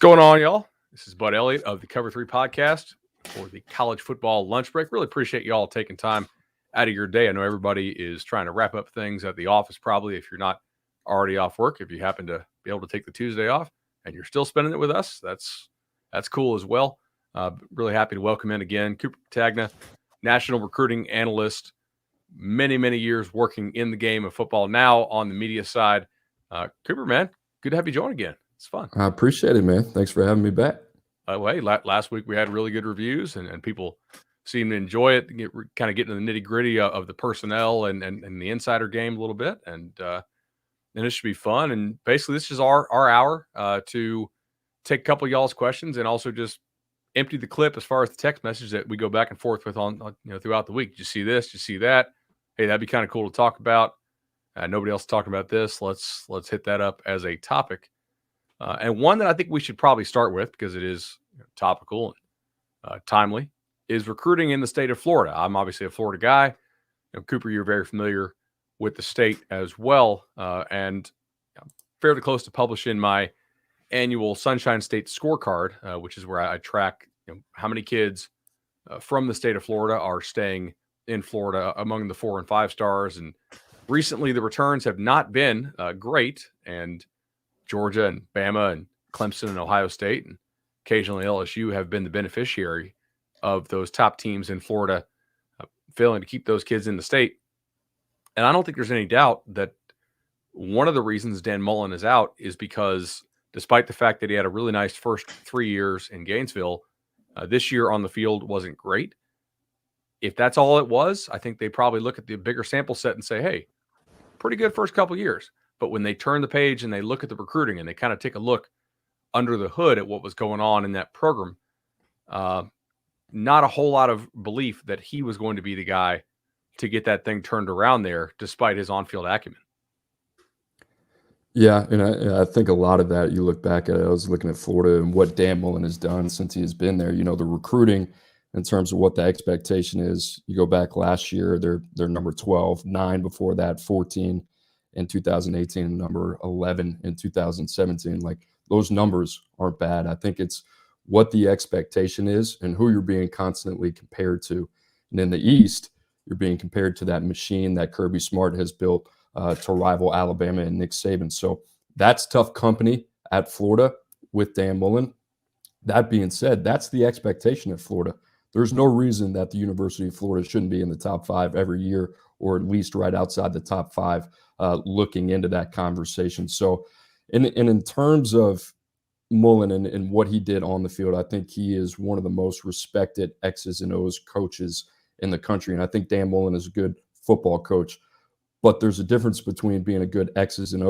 going on, y'all? This is Bud Elliott of the Cover 3 podcast for the college football lunch break. Really appreciate y'all taking time out of your day. I know everybody is trying to wrap up things at the office, probably if you're not already off work. If you happen to be able to take the Tuesday off and you're still spending it with us, that's cool as well. Really happy to welcome in again Cooper Tagna, national recruiting analyst, many years working in the game of football, now on the media side. Cooper, man, good to have you join again. It's fun. I appreciate it, man. Thanks for having me back. Hey, last week we had really good reviews, and people seem to enjoy it. Kind of getting into the nitty gritty of the personnel and the insider game a little bit, and it should be fun. And basically, this is our hour to take a couple of y'all's questions and also just empty the clip as far as the text message that we go back and forth with on throughout the week. Did you see this? Did you see that? Hey, that'd be kind of cool to talk about. Nobody else is talking about this. Let's hit that up as a topic. And one that I think we should probably start with, because it is topical and timely, is recruiting in the state of Florida. I'm obviously a Florida guy. Cooper, you're very familiar with the state as well, and I'm fairly close to publishing my annual Sunshine State scorecard, which is where I track how many kids from the state of Florida are staying in Florida among the 4 and 5 stars. And recently, the returns have not been great, and Georgia and Bama and Clemson and Ohio State and occasionally LSU have been the beneficiary of those top teams in Florida failing to keep those kids in the state. And I don't think there's any doubt that one of the reasons Dan Mullen is out is because despite the fact that he had a really nice first 3 years in Gainesville, this year on the field wasn't great. If that's all it was, I think they probably look at the bigger sample set and say, hey, pretty good first couple years. But when they turn the page and they look at the recruiting and they kind of take a look under the hood at what was going on in that program, not a whole lot of belief that he was going to be the guy to get that thing turned around there, despite his on-field acumen. Yeah, and I think a lot of that, you look back at it, I was looking at Florida and what Dan Mullen has done since he has been there. The recruiting in terms of what the expectation is, you go back last year, they're number 12, 9 before that, 14 in 2018, and number 11 in 2017. Like, those numbers aren't bad. I think it's what the expectation is and who you're being constantly compared to. And in the East, you're being compared to that machine that Kirby Smart has built to rival Alabama and Nick Saban. So that's tough company at Florida with Dan Mullen. That being said, that's the expectation at Florida. There's no reason that the University of Florida shouldn't be in the top 5 every year, or at least right outside the top 5, looking into that conversation. So in terms of Mullen and what he did on the field, I think he is one of the most respected X's and O's coaches in the country. And I think Dan Mullen is a good football coach. But there's a difference between being a good X's and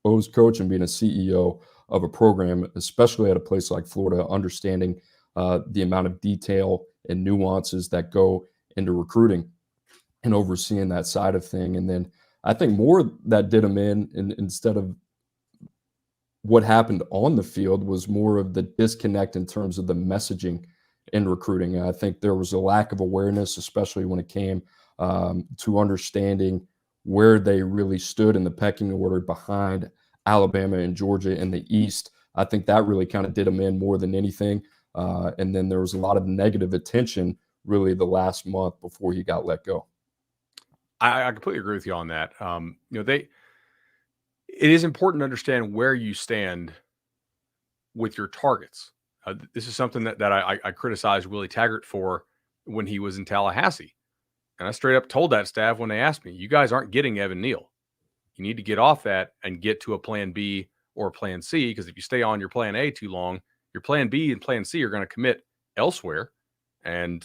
O's coach and being a CEO of a program, especially at a place like Florida, understanding the amount of detail and nuances that go into recruiting and overseeing that side of thing. And then I think more that did him instead of what happened on the field was more of the disconnect in terms of the messaging in recruiting. And I think there was a lack of awareness, especially when it came to understanding where they really stood in the pecking order behind Alabama and Georgia in the East. I think that really kind of did him in more than anything. And then there was a lot of negative attention really the last month before he got let go. I completely agree with you on that. It is important to understand where you stand with your targets. This is something that I criticized Willie Taggart for when he was in Tallahassee. And I straight up told that staff when they asked me, you guys aren't getting Evan Neal. You need to get off that and get to a plan B or a plan C, because if you stay on your plan A too long, your plan B and plan C are going to commit elsewhere. And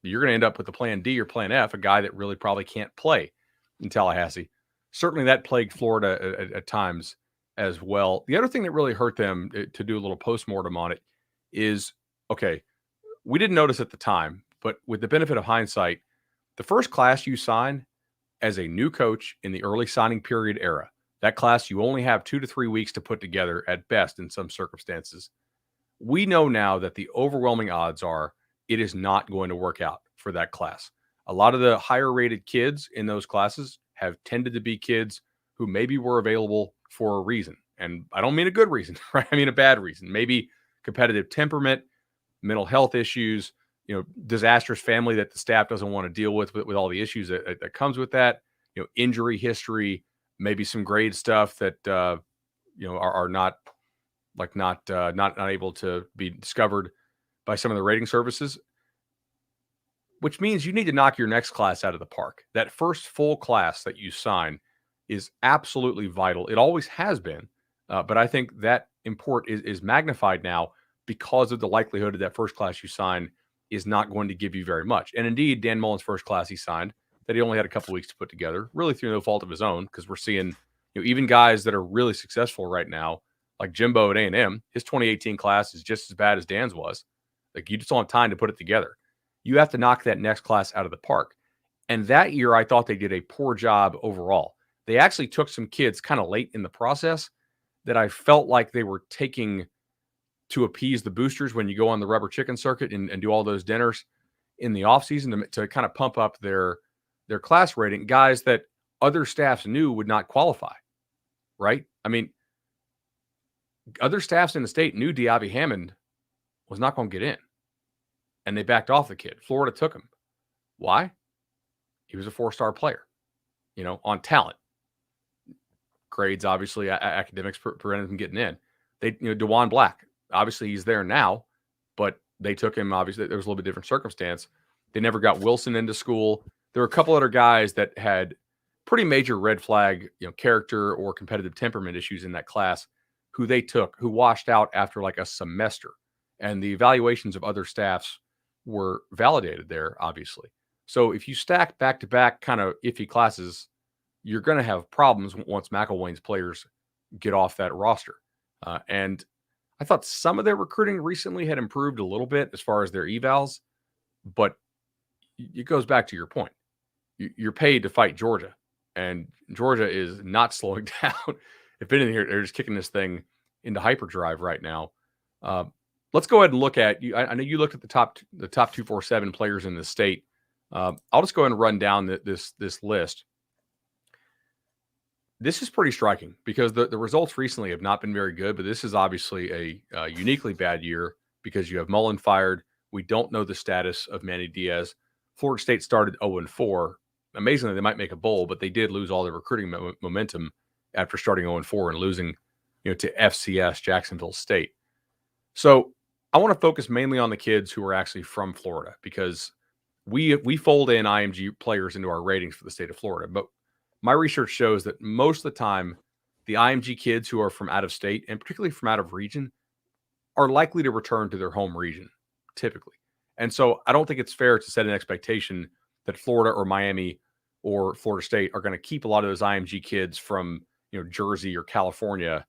you're going to end up with a plan D or plan F, a guy that really probably can't play in Tallahassee. Certainly that plagued Florida at times as well. The other thing that really hurt them, to do a little postmortem on it, is, okay, we didn't notice at the time, but with the benefit of hindsight, the first class you sign as a new coach in the early signing period era, that class you only have 2 to 3 weeks to put together at best in some circumstances. We know now that the overwhelming odds are it is not going to work out for that class. A lot of the higher rated kids in those classes have tended to be kids who maybe were available for a reason. And I don't mean a good reason, right? I mean a bad reason. Maybe competitive temperament, mental health issues, disastrous family that the staff doesn't want to deal with all the issues that comes with that, injury history, maybe some grade stuff that are not not able to be discovered by some of the rating services, which means you need to knock your next class out of the park. That first full class that you sign is absolutely vital. It always has been, but I think that import is magnified now because of the likelihood of that first class you sign is not going to give you very much. And indeed, Dan Mullen's first class he signed that he only had a couple weeks to put together, really through no fault of his own, because we're seeing even guys that are really successful right now, like Jimbo at A&M. His 2018 class is just as bad as Dan's was. Like, you just don't have time to put it together. You have to knock that next class out of the park. And that year, I thought they did a poor job overall. They actually took some kids kind of late in the process that I felt like they were taking to appease the boosters when you go on the rubber chicken circuit and do all those dinners in the offseason to kind of pump up their class rating, guys that other staffs knew would not qualify, right? I mean, other staffs in the state knew Diaby Hammond was not going to get in, and they backed off the kid. Florida took him. Why? He was a 4-star player, on talent. Grades, obviously, academics prevented him getting in. DeJuan Black, obviously he's there now, but they took him. Obviously, there was a little bit different circumstance. They never got Wilson into school. There were a couple other guys that had pretty major red flag, character or competitive temperament issues in that class who they took, who washed out after like a semester. And the evaluations of other staffs were validated there, obviously. So if you stack back-to-back kind of iffy classes, you're going to have problems once McElwain's players get off that roster. And I thought some of their recruiting recently had improved a little bit as far as their evals, but it goes back to your point. You're paid to fight Georgia, and Georgia is not slowing down. If anything, they're just kicking this thing into hyperdrive right now. Let's go ahead and look at you. I know you looked at the top 247 players in the state. I'll just go ahead and run down this list. This is pretty striking because the results recently have not been very good, but this is obviously a uniquely bad year because you have Mullen fired. We don't know the status of Manny Diaz. Florida State started 0-4. Amazingly, they might make a bowl, but they did lose all their recruiting momentum after starting 0-4 and losing, to FCS Jacksonville State. So I want to focus mainly on the kids who are actually from Florida because we fold in IMG players into our ratings for the state of Florida, but my research shows that most of the time, the IMG kids who are from out of state and particularly from out of region are likely to return to their home region, typically. And so I don't think it's fair to set an expectation that Florida or Miami or Florida State are going to keep a lot of those IMG kids from, Jersey or California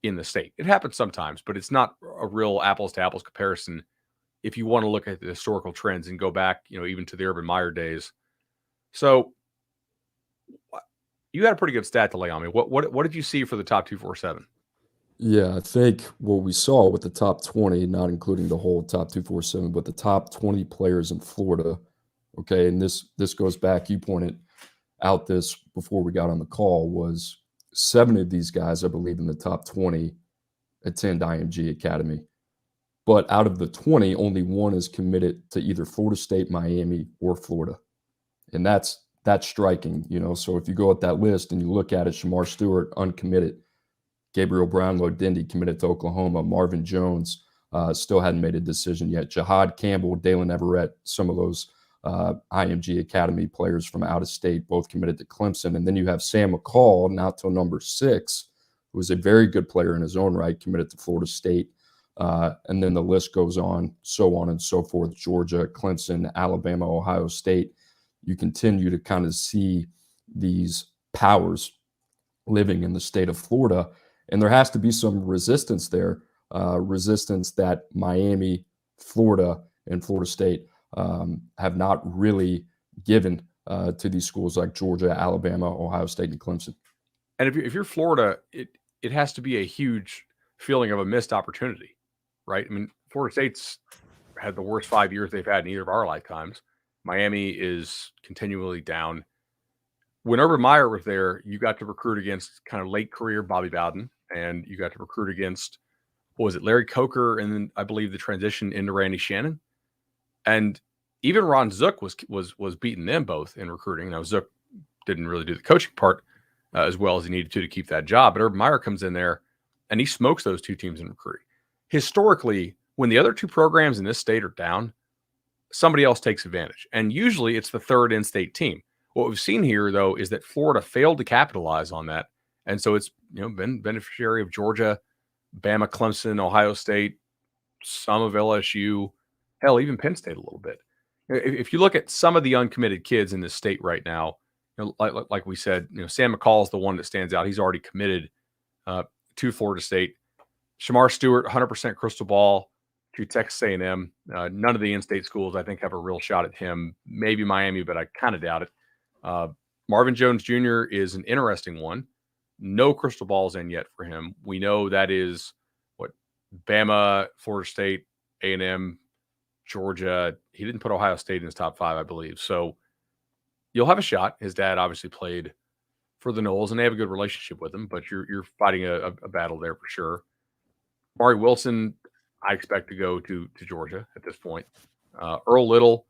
in the state. It happens sometimes, but it's not a real apples to apples comparison if you want to look at the historical trends and go back, even to the Urban Meyer days. So you had a pretty good stat to lay on me. What did you see for the top 247? Yeah, I think what we saw with the top 20, not including the whole top 247, but the top 20 players in Florida. Okay, and this goes back. You pointed out this before we got on the call. Was 7 of these guys, I believe, in the top 20 attend IMG Academy, but out of the 20, only 1 is committed to either Florida State, Miami, or Florida, and that's striking. So if you go at that list and you look at it, Shamar Stewart uncommitted. Gabriel Brownlow Dindy committed to Oklahoma. Marvin Jones still hadn't made a decision yet. Jahad Campbell, Dalen Everett, some of those IMG Academy players from out of state, both committed to Clemson. And then you have Sam McCall, now till number 6, who is a very good player in his own right, committed to Florida State. And then the list goes on and so forth. Georgia, Clemson, Alabama, Ohio State. You continue to kind of see these powers living in the state of Florida. And there has to be some resistance there, resistance that Miami, Florida, and Florida State have not really given to these schools like Georgia, Alabama, Ohio State, and Clemson. And if you're Florida, it has to be a huge feeling of a missed opportunity, right? I mean, Florida State's had the worst 5 years they've had in either of our lifetimes. Miami is continually down. When Urban Meyer was there, you got to recruit against kind of late career Bobby Bowden and you got to recruit against, what was it, Larry Coker, and then I believe the transition into Randy Shannon. And even Ron Zook was beating them both in recruiting. Now Zook didn't really do the coaching part as well as he needed to keep that job, but Urban Meyer comes in there and he smokes those two teams in recruiting. Historically, when the other two programs in this state are down, somebody else takes advantage, and usually it's the third in-state team. What we've seen here, though, is that Florida failed to capitalize on that, and so it's been beneficiary of Georgia, Bama, Clemson, Ohio State, some of LSU, hell, even Penn State a little bit. If you look at some of the uncommitted kids in this state right now, like we said, Sam McCall is the one that stands out. He's already committed to Florida State. Shamar Stewart, 100% crystal ball to Texas A&M. None of the in-state schools, I think, have a real shot at him. Maybe Miami, but I kind of doubt it. Marvin Jones Jr. is an interesting one. No crystal balls in yet for him. We know that is what Bama, Florida State, A&M, Georgia. He didn't put Ohio State in his top 5, I believe. So you'll have a shot. His dad obviously played for the Noles, and they have a good relationship with him, but you're fighting a battle there for sure. Mari Wilson, I expect to go to Georgia at this point. Earl Little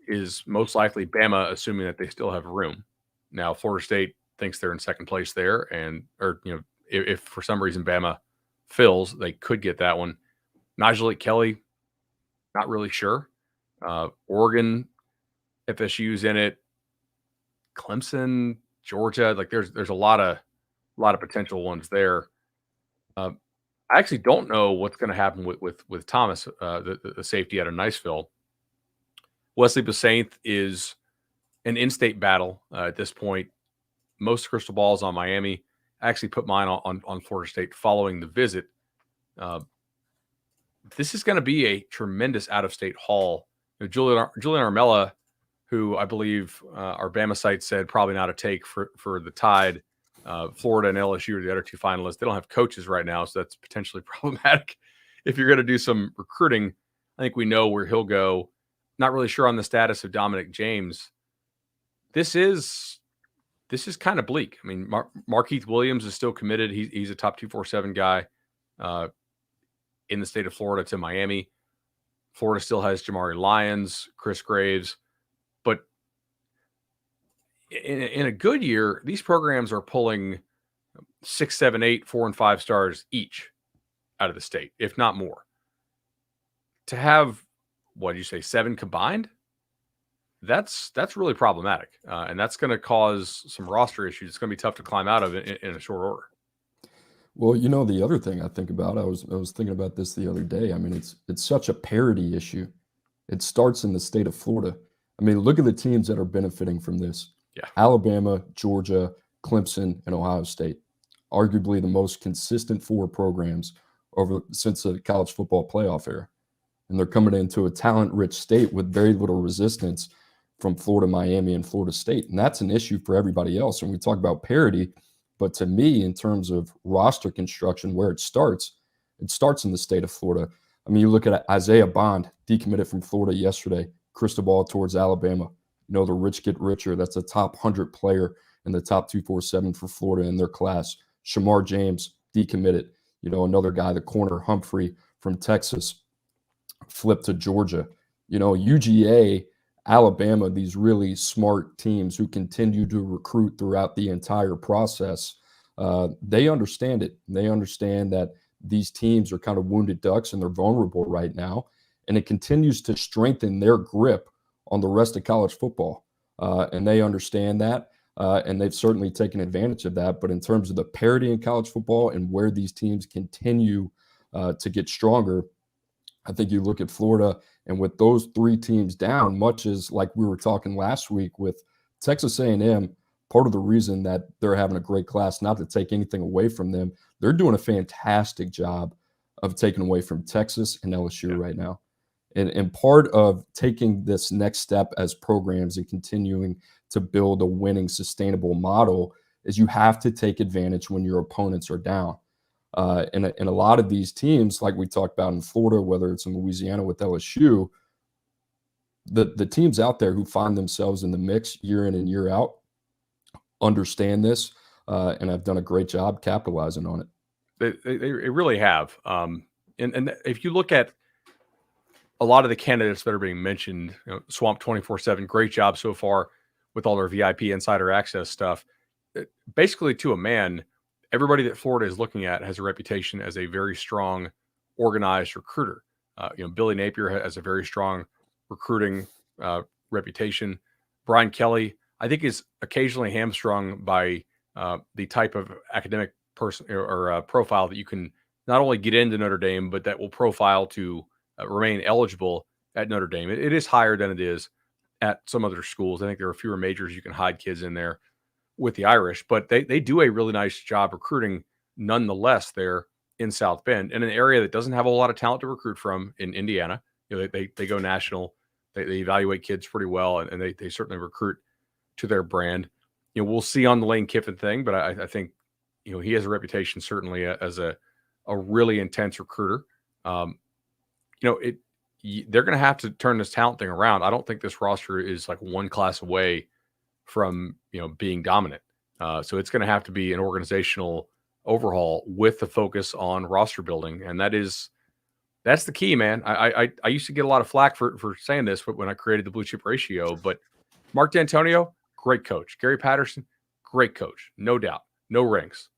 is most likely Bama, assuming that they still have room. Now, Florida State thinks they're in second place there, if for some reason Bama fills, they could get that one. Najee Kelly, not really sure. Oregon, FSU's in it. Clemson, Georgia, like there's a lot of potential ones there. I actually don't know what's going to happen with Thomas, the safety out of Niceville. Wesley Besainth is an in-state battle at this point. Most crystal balls on Miami. I actually put mine on Florida State following the visit. This is going to be a tremendous out-of-state haul. Julian Armella, who I believe our Bama site said probably not a take for the Tide. Florida and LSU are the other two finalists. They don't have coaches right now, so that's potentially problematic. If you're going to do some recruiting, I think we know where he'll go. Not really sure on the status of Dominic James. This is kind of bleak. I mean, Markeith Williams is still committed. He's a top 247 guy in the state of Florida to Miami. Florida still has Jamari Lyons, Chris Graves. But in a good year, these programs are pulling 6, 7, 8, 4, and 5 stars each out of the state, if not more. To have, what did you say, 7 combined? That's really problematic, and that's going to cause some roster issues. It's going to be tough to climb out of it in a short order. Well, the other thing I think about, I was thinking about this the other day. I mean, it's such a parity issue. It starts in the state of Florida. I mean, look at the teams that are benefiting from this. Yeah. Alabama, Georgia, Clemson, and Ohio State. Arguably the most consistent 4 programs since the college football playoff era. And they're coming into a talent-rich state with very little resistance from Florida, Miami, and Florida State. And that's an issue for everybody else. And we talk about parity, but to me, in terms of roster construction, where it starts in the state of Florida. I mean, you look at Isaiah Bond, decommitted from Florida yesterday, crystal ball towards Alabama. The rich get richer. That's a top 100 player in the top 247 for Florida in their class. Shamar James, decommitted. Another guy, the corner, Humphrey from Texas, flipped to Georgia. UGA, Alabama, these really smart teams who continue to recruit throughout the entire process, they understand it. They understand that these teams are kind of wounded ducks and they're vulnerable right now. And it continues to strengthen their grip on the rest of college football. And they understand that. And they've certainly taken advantage of that. But in terms of the parity in college football and where these teams continue to get stronger, I think you look at Florida, and with those 3 teams down, much as like we were talking last week with Texas A&M, part of the reason that they're having a great class, not to take anything away from them, they're doing a fantastic job of taking away from Texas and LSU right now. And part of taking this next step as programs and continuing to build a winning, sustainable model is you have to take advantage when your opponents are down. And a lot of these teams, like we talked about in Florida, whether it's in Louisiana with LSU, the teams out there who find themselves in the mix year in and year out understand this, and have done a great job capitalizing on it. They really have. And if you look at a lot of the candidates that are being mentioned, Swamp 24/7, great job so far with all their VIP insider access stuff. Basically, to a man, everybody that Florida is looking at has a reputation as a very strong, organized recruiter. Billy Napier has a very strong recruiting reputation. Brian Kelly, I think, is occasionally hamstrung by the type of academic person or profile that you can not only get into Notre Dame, but that will profile to remain eligible at Notre Dame. It is higher than it is at some other schools. I think there are fewer majors you can hide kids in there with the Irish, but they do a really nice job recruiting nonetheless there in South Bend, in an area that doesn't have a lot of talent to recruit from in Indiana. They go national. They evaluate kids pretty well, and they certainly recruit to their brand. We'll see on the Lane Kiffin thing, but I think he has a reputation certainly as a really intense recruiter. They're going to have to turn this talent thing around. I don't think this roster is like one class away from being dominant. So it's going to have to be an organizational overhaul with the focus on roster building, and that's the key, man. I used to get a lot of flack for saying this when I created the blue chip ratio, but Mark D'Antonio, great coach. Gary Patterson, great coach, no doubt, no rings.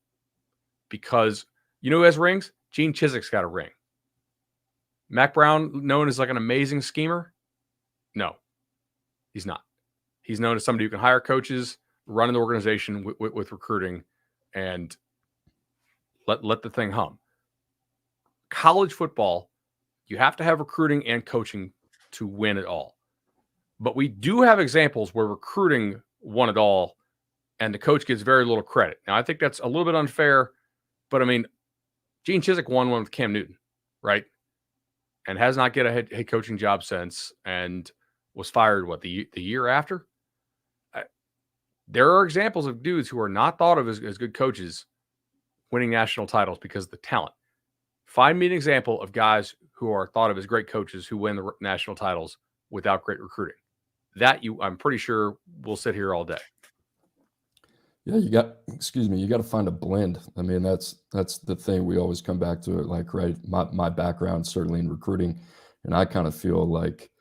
Because who has rings? Gene Chiswick's got a ring. Mac Brown, known as like an amazing schemer? No, he's not. He's known as somebody who can hire coaches, run an organization with recruiting, and let the thing hum. College football, you have to have recruiting and coaching to win it all. But we do have examples where recruiting won it all, and the coach gets very little credit. Now, I think that's a little bit unfair, but I mean, Gene Chiswick won one with Cam Newton, right? And has not get a head coaching job since, and was fired, the year after? There are examples of dudes who are not thought of as good coaches winning national titles because of the talent. Find me an example of guys who are thought of as great coaches who win the national titles without great recruiting. I'm pretty sure we'll sit here all day. Yeah, you got to find a blend. I mean, that's the thing we always come back to it. Like, right, my background certainly in recruiting, and I kind of feel like,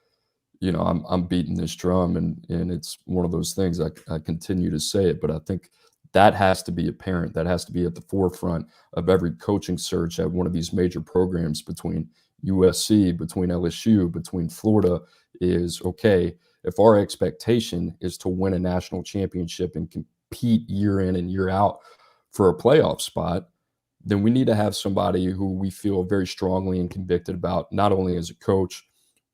I'm beating this drum, and it's one of those things I continue to say it, but I think that has to be apparent. That has to be at the forefront of every coaching search at one of these major programs, between USC, between LSU, between Florida, is okay. If our expectation is to win a national championship and compete year in and year out for a playoff spot, then we need to have somebody who we feel very strongly and convicted about, not only as a coach,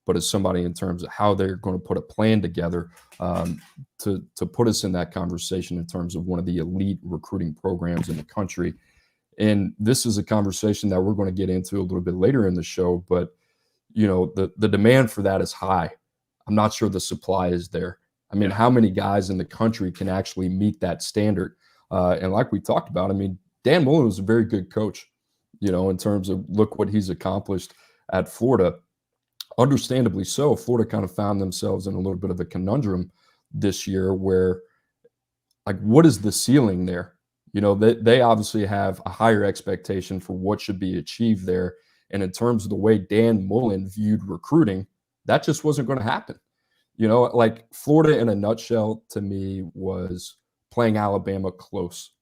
but as somebody in terms of how they're going to put a plan together to put us in that conversation in terms of one of the elite recruiting programs in the country. And this is a conversation that we're going to get into a little bit later in the show, but the demand for that is high. I'm not sure the supply is there. I mean, how many guys in the country can actually meet that standard? And like we talked about, I mean, Dan Mullen was a very good coach, in terms of look what he's accomplished at Florida. Understandably so. Florida kind of found themselves in a little bit of a conundrum this year where, like, what is the ceiling there? They obviously have a higher expectation for what should be achieved there. And in terms of the way Dan Mullen viewed recruiting, that just wasn't going to happen. Like, Florida in a nutshell to me was playing Alabama close.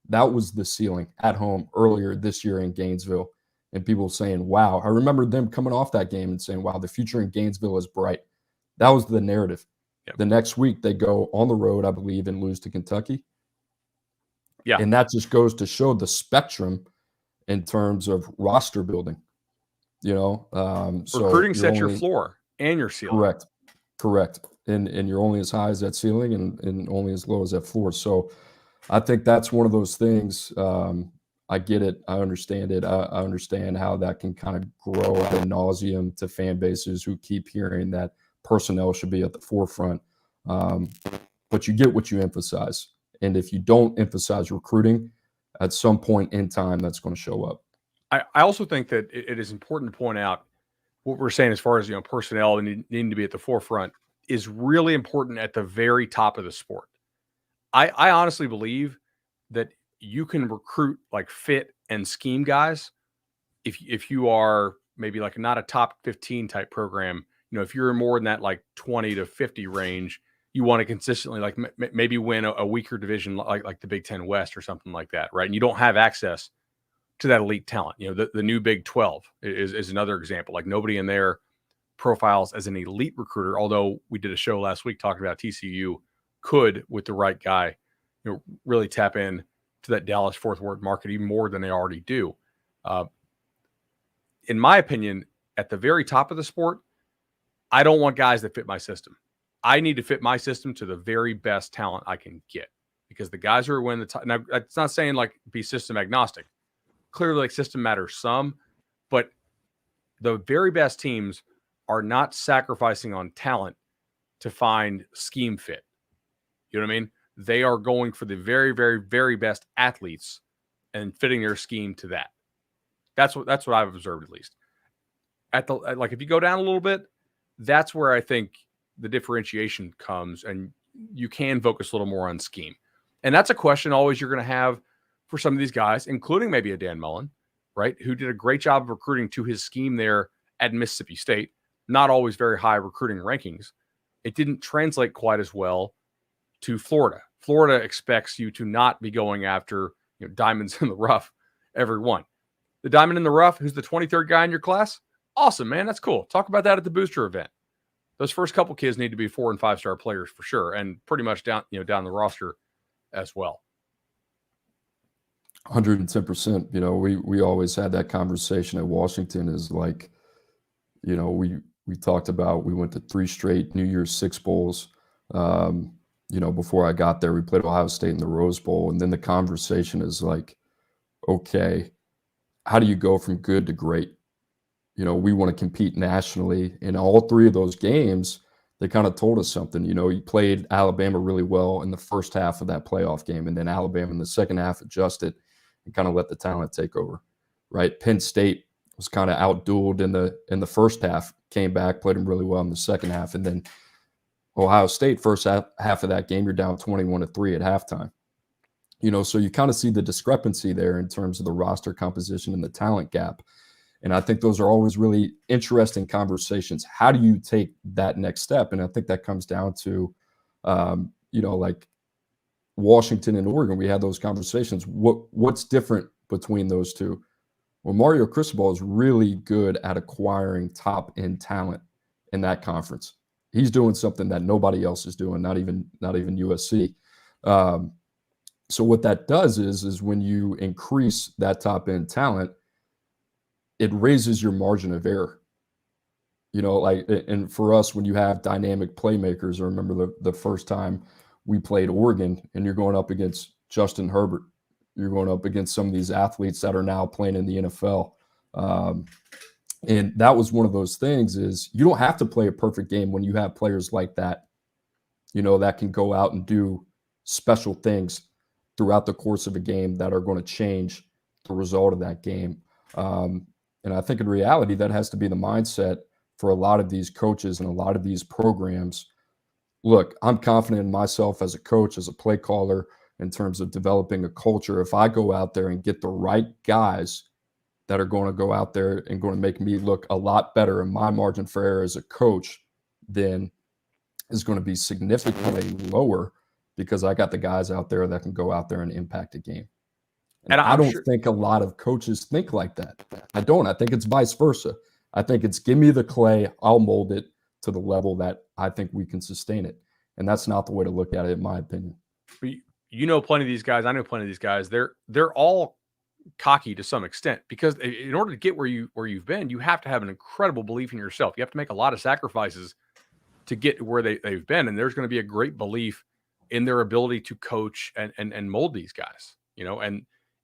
That was the ceiling at home earlier this year in Gainesville. And people saying, wow, I remember them coming off that game and saying, wow, the future in Gainesville is bright. That was the narrative. Yep. The next week they go on the road, I believe, and lose to Kentucky. Yeah. And that just goes to show the spectrum in terms of roster building. So recruiting sets your floor and your ceiling. Correct. And you're only as high as that ceiling and only as low as that floor. So I think that's one of those things. I get it. I understand it. I understand how that can kind of grow ad nauseum to fan bases who keep hearing that personnel should be at the forefront. But you get what you emphasize. And if you don't emphasize recruiting, at some point in time, that's going to show up. I also think that it is important to point out what we're saying as far as, personnel needing to be at the forefront is really important at the very top of the sport. I honestly believe that you can recruit like fit and scheme guys if you are maybe like not a top 15 type program. If you're more in that like 20 to 50 range, you want to consistently like maybe win a weaker division like the Big Ten West or something like that, right? And you don't have access to that elite talent. The new Big 12 is another example. Like nobody in there profiles as an elite recruiter, although we did a show last week talking about TCU could, with the right guy, really tap in to that Dallas Fort Worth market even more than they already do. In my opinion, at the very top of the sport, I don't want guys that fit my system. I need to fit my system to the very best talent I can get, because the guys who are winning the top. Now, it's not saying like be system agnostic. Clearly, like system matters some, but the very best teams are not sacrificing on talent to find scheme fit. You know what I mean? They are going for the very, very, very best athletes and fitting their scheme to that. That's what I've observed, at least. Like if you go down a little bit, that's where I think the differentiation comes, and you can focus a little more on scheme. And that's a question always you're going to have for some of these guys, including maybe a Dan Mullen, right, who did a great job of recruiting to his scheme there at Mississippi State. Not always very high recruiting rankings. It didn't translate quite as well to Florida. Florida expects you to not be going after diamonds in the rough, every one. The diamond in the rough, who's the 23rd guy in your class? Awesome, man. That's cool. Talk about that at the booster event. Those first couple kids need to be 4- and 5-star players for sure, and pretty much down the roster as well. 110%. We always had that conversation at Washington. Is like, we talked about, we went to 3 straight New Year's Six bowls. Before I got there, we played Ohio State in the Rose Bowl, and then the conversation is like, okay, how do you go from good to great? We want to compete nationally. In all 3 of those games, they kind of told us something. You played Alabama really well in the first half of that playoff game, and then Alabama in the second half adjusted and kind of let the talent take over, right? Penn State was kind of outdueled in the first half, came back, played them really well in the second half, and then Ohio State, first half of that game, you're down 21-3 at halftime. So you kind of see the discrepancy there in terms of the roster composition and the talent gap. And I think those are always really interesting conversations. How do you take that next step? And I think that comes down to, like Washington and Oregon. We had those conversations. What's different between those two? Well, Mario Cristobal is really good at acquiring top-end talent in that conference. He's doing something that nobody else is doing, not even USC. So what that does is when you increase that top-end talent, it raises your margin of error. And for us, when you have dynamic playmakers, I remember the first time we played Oregon, and you're going up against Justin Herbert. You're going up against some of these athletes that are now playing in the NFL. And that was one of those things, is you don't have to play a perfect game when you have players like that, that can go out and do special things throughout the course of a game that are going to change the result of that game. And I think in reality, that has to be the mindset for a lot of these coaches and a lot of these programs. Look, I'm confident in myself as a coach, as a play caller, in terms of developing a culture. If I go out there and get the right guys that are going to go out there and going to make me look a lot better, and my margin for error as a coach then is going to be significantly lower, because I got the guys out there that can go out there and impact a game. And I don't think a lot of coaches think like that. I don't. I think it's vice versa. I think it's, give me the clay, I'll mold it to the level that I think we can sustain it. And that's not the way to look at it, in my opinion. Plenty of these guys. I know plenty of these guys. They're all cocky to some extent, because in order to get where you've been, you have to have an incredible belief in yourself. You have to make a lot of sacrifices to get where they've been. And there's going to be a great belief in their ability to coach and mold these guys,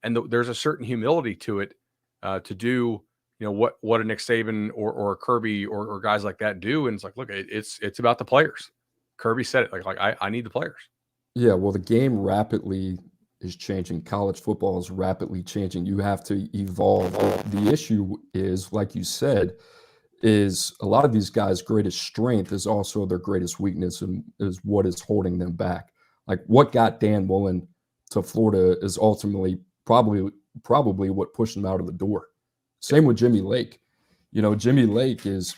and there's a certain humility to it, to do, what a Nick Saban or a Kirby or guys like that do. And it's like, look, it's about the players. Kirby said it, like I need the players. Yeah, well, the game rapidly is changing. College football is rapidly changing. You have to evolve. The issue is, like you said, is a lot of these guys' greatest strength is also their greatest weakness, and is what is holding them back. Like, what got Dan Mullen to Florida is ultimately probably what pushed him out of the door. Same with Jimmy Lake. Jimmy Lake is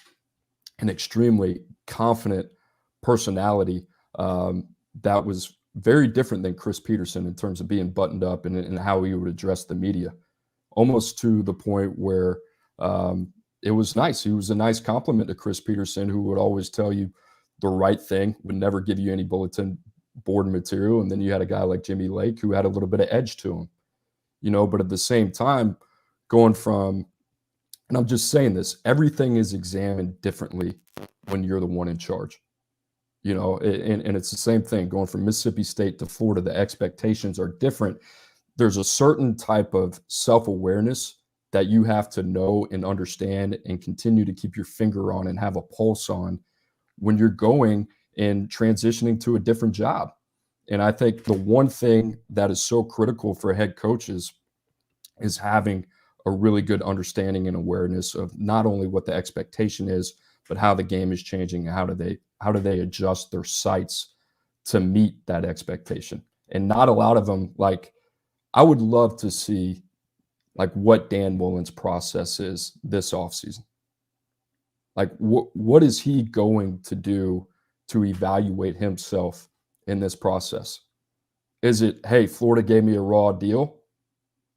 an extremely confident personality that was very different than Chris Peterson in terms of being buttoned up and how he would address the media, almost to the point where it was nice. He was a nice compliment to Chris Peterson, who would always tell you the right thing, would never give you any bulletin board material. And then you had a guy like Jimmy Lake who had a little bit of edge to him, but at the same time, going from, and I'm just saying this, everything is examined differently when you're the one in charge. And it's the same thing going from Mississippi State to Florida. The expectations are different. There's a certain type of self-awareness that you have to know and understand and continue to keep your finger on and have a pulse on when you're going and transitioning to a different job. And I think the one thing that is so critical for head coaches is having a really good understanding and awareness of not only what the expectation is, but how the game is changing and how do they adjust their sights to meet that expectation. And not a lot of them, like, I would love to see like what Dan Mullen's process is this offseason. Like what is he going to do to evaluate himself in this process? Is it, hey, Florida gave me a raw deal?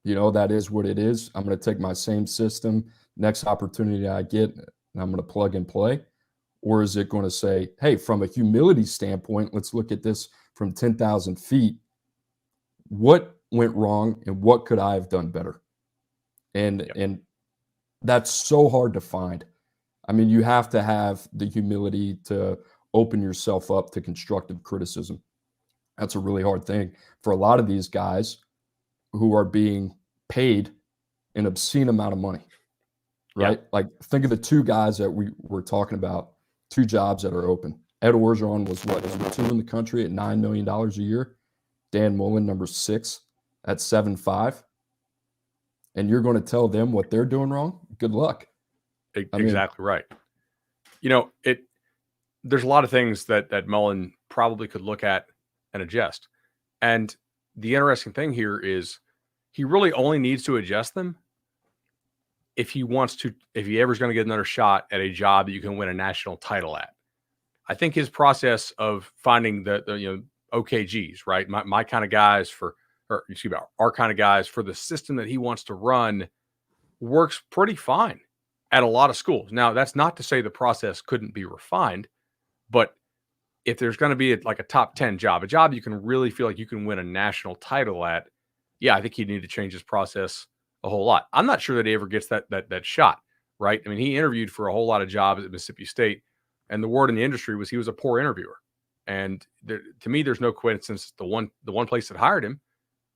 That is what it is. I'm going to take my same system, next opportunity I get, and I'm going to plug and play. Or is it going to say, hey, from a humility standpoint, let's look at this from 10,000 feet. What went wrong and what could I have done better? And that's so hard to find. I mean, you have to have the humility to open yourself up to constructive criticism. That's a really hard thing for a lot of these guys who are being paid an obscene amount of money, right? Like, think of the two guys that we were talking about, two jobs that are open. Ed Orgeron was number 2 in the country at $9 million a year. Dan Mullen, number 6 at 7.5. And you're going to tell them what they're doing wrong? Good luck. Exactly right. There's a lot of things that Mullen probably could look at and adjust. And the interesting thing here is he really only needs to adjust them if he ever is going to get another shot at a job that you can win a national title at. I think his process of finding the OKGs, right? My kind of guys our kind of guys for the system that he wants to run works pretty fine at a lot of schools. Now, that's not to say the process couldn't be refined, but if there's going to be a top 10 job, a job you can really feel like you can win a national title at, I think he'd need to change his process a whole lot. I'm not sure that he ever gets that shot, right? I mean, he interviewed for a whole lot of jobs at Mississippi State, and the word in the industry was he was a poor interviewer. And to me, there's no coincidence. The one place that hired him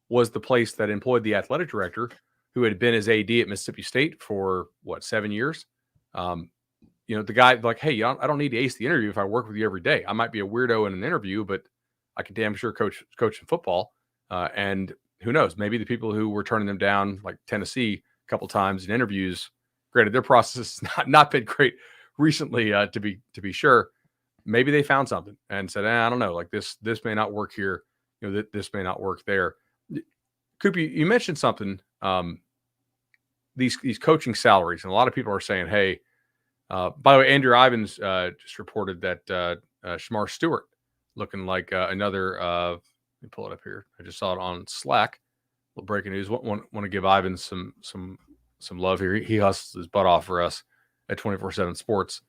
was the place that employed the athletic director who had been his AD at Mississippi State for 7 years. The guy like, hey, I don't need to ace the interview if I work with you every day. I might be a weirdo in an interview, but I can damn sure coach in football. And who knows, maybe the people who were turning them down, like Tennessee, a couple times in interviews, granted their process has not been great recently, to be sure. Maybe they found something and said, I don't know, like this may not work here. This may not work there. Coop, you mentioned something. These coaching salaries, and a lot of people are saying, hey, by the way, Andrew Ivins just reported that Shamar Stewart looking like another. Let me pull it up here. I just saw it on Slack. A little breaking news. Want to give Ivins some love here. He hustles his butt off for us at 24/7 Sports.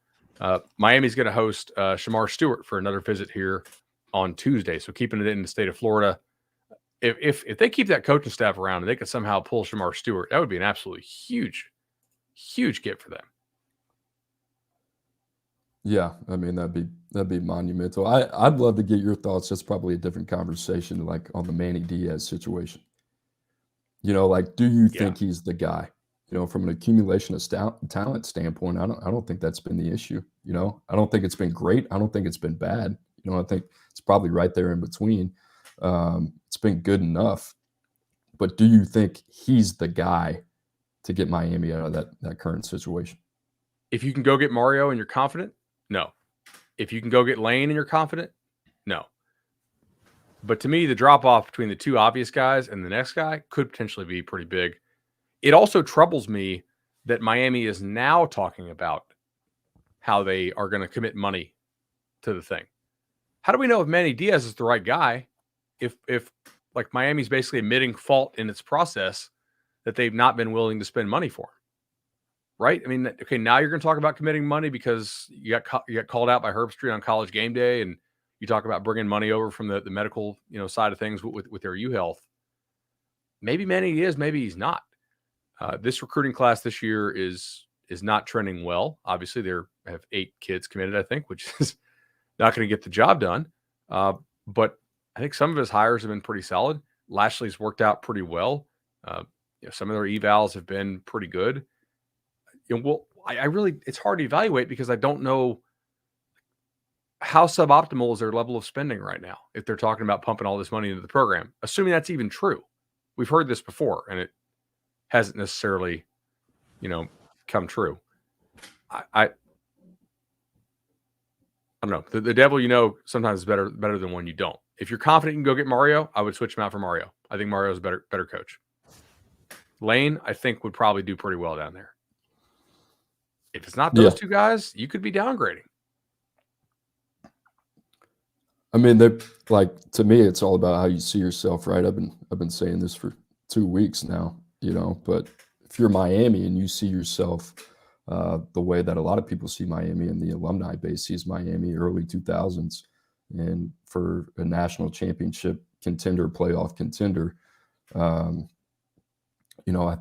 Miami's going to host Shamar Stewart for another visit here on Tuesday. So keeping it in the state of Florida. If they keep that coaching staff around and they could somehow pull Shamar Stewart, that would be an absolutely huge get for them. Yeah, I mean that'd be monumental. I'd love to get your thoughts. That's probably a different conversation, like on the Manny Diaz situation. Like, do you think he's the guy? From an accumulation of talent standpoint, I don't think that's been the issue. I don't think it's been great. I don't think it's been bad. I think it's probably right there in between. It's been good enough. But do you think he's the guy to get Miami out of that current situation? If you can go get Mario and you're confident, no. If you can go get Lane and you're confident, no. But to me, the drop off between the two obvious guys and the next guy could potentially be pretty big. It also troubles me that Miami is now talking about how they are going to commit money to the thing. How do we know if Manny Diaz is the right guy if like Miami's basically admitting fault in its process that they've not been willing to spend money for him? Right? I mean, okay, now you're going to talk about committing money because you got called out by Herb Street on College Game Day, and you talk about bringing money over from the medical side of things with their U Health. Maybe Manny is, maybe he's not. This recruiting class this year is not trending well. Obviously, they have 8 kids committed, I think, which is not going to get the job done. But I think some of his hires have been pretty solid. Lashley's worked out pretty well. Some of their evals have been pretty good. I really, it's hard to evaluate because I don't know how suboptimal is their level of spending right now if they're talking about pumping all this money into the program, assuming that's even true. We've heard this before, and it hasn't necessarily, come true. I don't know. The devil, sometimes is better than one you don't. If you're confident you can go get Mario, I would switch him out for Mario. I think Mario's a better coach. Lane, I think, would probably do pretty well down there. If it's not those two guys, you could be downgrading. I mean, to me, it's all about how you see yourself, right? I've been saying this for 2 weeks now, but if you're Miami and you see yourself the way that a lot of people see Miami and the alumni base sees Miami early 2000s, and for a national championship contender, playoff contender, I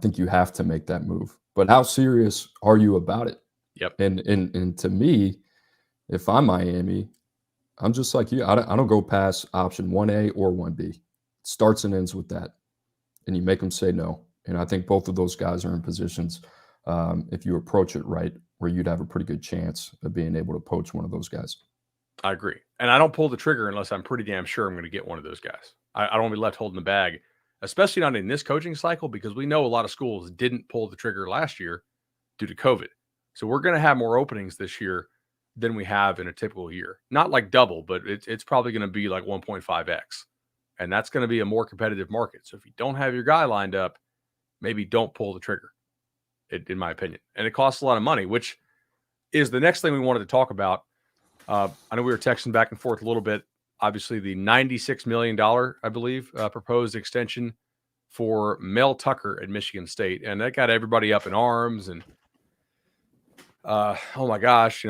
think you have to make that move. But how serious are you about it? Yep. And to me, if I'm Miami, I'm just like you. I don't go past option 1A or 1B. Starts and ends with that. And you make them say no. And I think both of those guys are in positions, if you approach it right, where you'd have a pretty good chance of being able to poach one of those guys. I agree. And I don't pull the trigger unless I'm pretty damn sure I'm going to get one of those guys. I don't want to be left holding the bag, especially not in this coaching cycle, because we know a lot of schools didn't pull the trigger last year due to COVID. So we're going to have more openings this year than we have in a typical year. Not like double, but it's probably going to be like 1.5x. And that's going to be a more competitive market. So if you don't have your guy lined up, maybe don't pull the trigger, in my opinion. And it costs a lot of money, which is the next thing we wanted to talk about. I know we were texting back and forth a little bit. Obviously, the $96 million, I believe, proposed extension for Mel Tucker at Michigan State. And that got everybody up in arms. And, oh my gosh,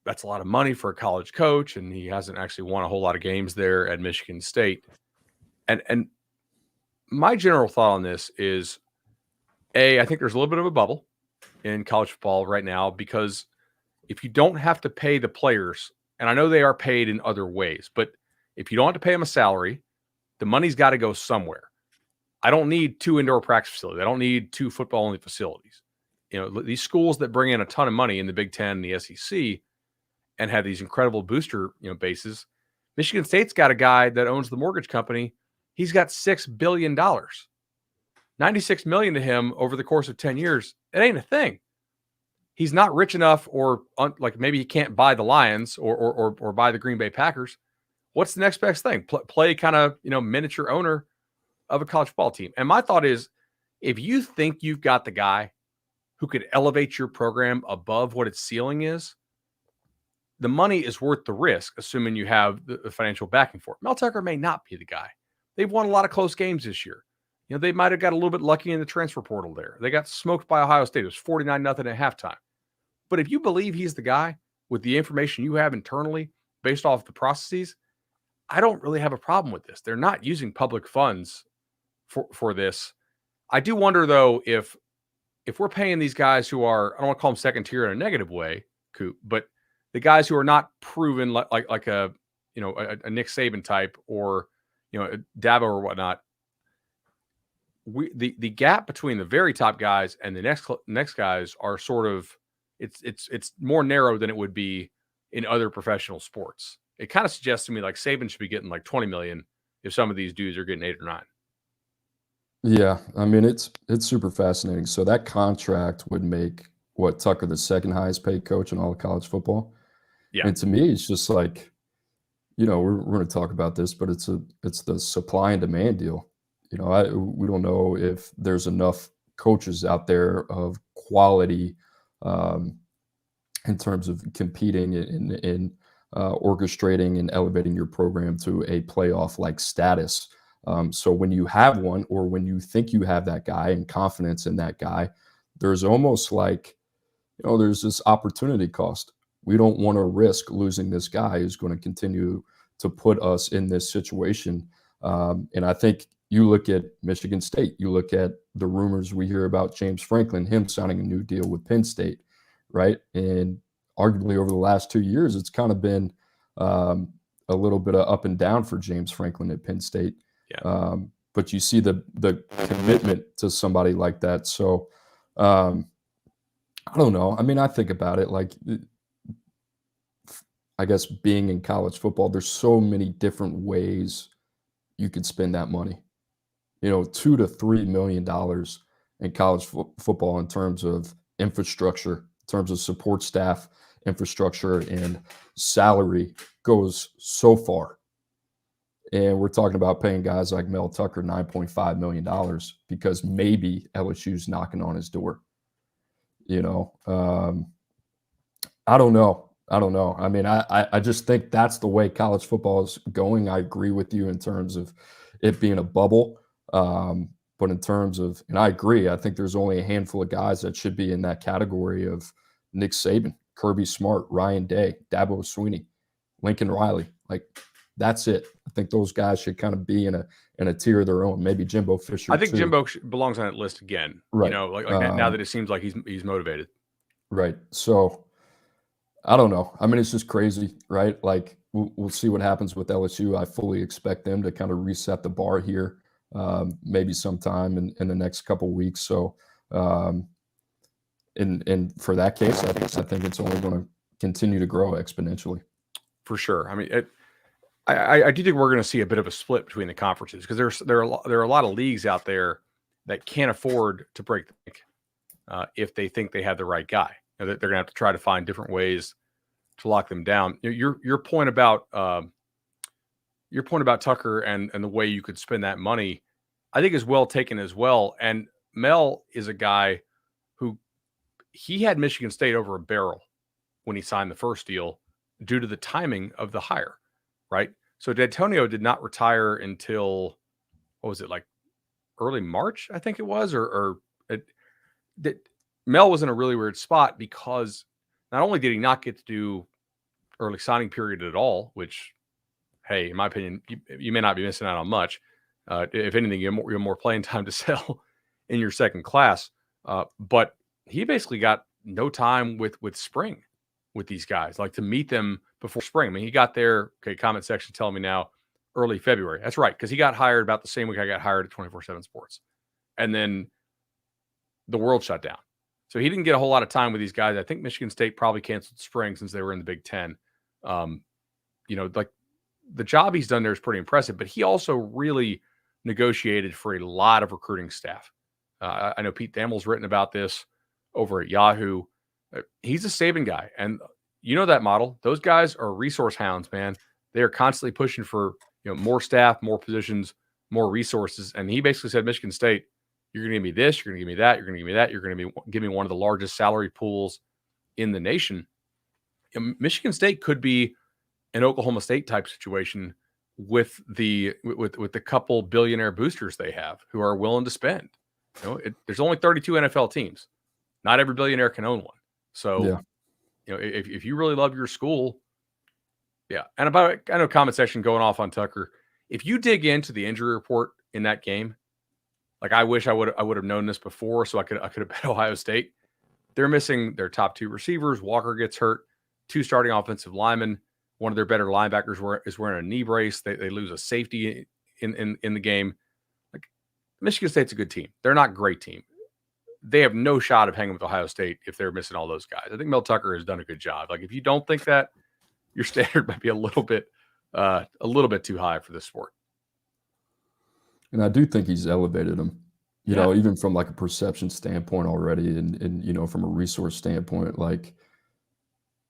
that's a lot of money for a college coach. And he hasn't actually won a whole lot of games there at Michigan State. And my general thought on this is, I think there's a little bit of a bubble in college football right now, because if you don't have to pay the players, and I know they are paid in other ways, but if you don't have to pay them a salary, the money's got to go somewhere. I don't need 2 indoor practice facilities. I don't need 2 football-only facilities. These schools that bring in a ton of money in the Big Ten and the SEC and have these incredible booster, bases. Michigan State's got a guy that owns the mortgage company. He's got $6 billion. $96 million to him over the course of 10 years. It ain't a thing. He's not rich enough, or maybe he can't buy the Lions or buy the Green Bay Packers. What's the next best thing? Play kind of, miniature owner of a college football team. And my thought is, if you think you've got the guy who could elevate your program above what its ceiling is, the money is worth the risk, assuming you have the financial backing for it. Mel Tucker may not be the guy. They've won a lot of close games this year. They might have got a little bit lucky in the transfer portal there. They got smoked by Ohio State. It was 49-0 at halftime. But if you believe he's the guy with the information you have internally based off the processes, I don't really have a problem with this. They're not using public funds for this. I do wonder, though, if we're paying these guys who are, I don't want to call them second tier in a negative way, Coop, but the guys who are not proven like a Nick Saban type or a Dabo or whatnot, the gap between the very top guys and the next guys are sort of it's more narrow than it would be in other professional sports. It kind of suggests to me like Saban should be getting like $20 million if some of these dudes are getting 8 or 9. Yeah, I mean it's super fascinating. So that contract would make Tucker the second highest paid coach in all of college football. Yeah. And to me, it's just like, we're going to talk about this, but it's the supply and demand deal. We don't know if there's enough coaches out there of quality, um, in terms of competing in orchestrating and elevating your program to a playoff like status. So when you have one, or when you think you have that guy and confidence in that guy, there's almost like, there's this opportunity cost. We don't want to risk losing this guy who's going to continue to put us in this situation. And I think you look at Michigan State, you look at the rumors we hear about James Franklin, him signing a new deal with Penn State, right? And arguably over the last 2 years, it's kind of been a little bit of up and down for James Franklin at Penn State. Yeah. But you see the commitment to somebody like that. So um, I don't know. I mean, I think about it like, I guess being in college football, there's so many different ways you could spend that money. $2 to $3 million in college football in terms of infrastructure, in terms of support staff, infrastructure, and salary goes so far. And we're talking about paying guys like Mel Tucker $9.5 million because maybe LSU's knocking on his door. I don't know. I don't know. I mean, I just think that's the way college football is going. I agree with you in terms of it being a bubble. But in terms of, and I agree, I think there's only a handful of guys that should be in that category of Nick Saban, Kirby Smart, Ryan Day, Dabo Swinney, Lincoln Riley. Like, that's it. I think those guys should kind of be in a tier of their own. Maybe Jimbo Fisher. I think too. Jimbo belongs on that list again. Right. Now that it seems like he's motivated. Right. So I don't know. I mean, it's just crazy, right? Like, we'll see what happens with LSU. I fully expect them to kind of reset the bar here, maybe sometime in the next couple weeks. So, and for that case, I think it's only going to continue to grow exponentially. For sure. I mean, I do think we're going to see a bit of a split between the conferences because there are a lot of leagues out there that can't afford to break the bank if they think they have the right guy. They're going to have to try to find different ways to lock them down. Your point about Tucker and the way you could spend that money, I think is well taken as well. And Mel is a guy who he had Michigan State over a barrel when he signed the first deal due to the timing of the hire, right? So D'Antonio did not retire until, what was it, like early March, I think it was, Mel was in a really weird spot because not only did he not get to do early signing period at all, which, hey, in my opinion, you may not be missing out on much. If anything, you have more playing time to sell in your second class. But he basically got no time with spring with these guys, like to meet them before spring. I mean, he got there, okay, comment section telling me now, early February. That's right, because he got hired about the same week I got hired at 24/7 Sports. And then the world shut down. So he didn't get a whole lot of time with these guys. I think Michigan State probably canceled spring since they were in the Big Ten. Like the job he's done there is pretty impressive, but he also really negotiated for a lot of recruiting staff. I know Pete Thamel's written about this over at Yahoo. He's a Saban guy, and that model. Those guys are resource hounds, man. They are constantly pushing for more staff, more positions, more resources. And he basically said, Michigan State, you're going to give me this, you're going to give me that, you're going to give me that, you're going to give me one of the largest salary pools in the nation. Michigan State could be an Oklahoma State type situation with the couple billionaire boosters they have who are willing to spend. There's only 32 NFL teams. Not every billionaire can own one. So, if you really love your school, yeah. And I know comment section going off on Tucker. If you dig into the injury report in that game, like I wish I would have known this before, so I could have bet Ohio State. They're missing their top two receivers. Walker gets hurt. 2 starting offensive linemen. One of their better linebackers is wearing a knee brace. They lose a safety in the game. Like, Michigan State's a good team. They're not a great team. They have no shot of hanging with Ohio State if they're missing all those guys. I think Mel Tucker has done a good job. Like, if you don't think that, your standard might be a little bit too high for this sport. And I do think he's elevated them, even from like a perception standpoint already, and from a resource standpoint. Like,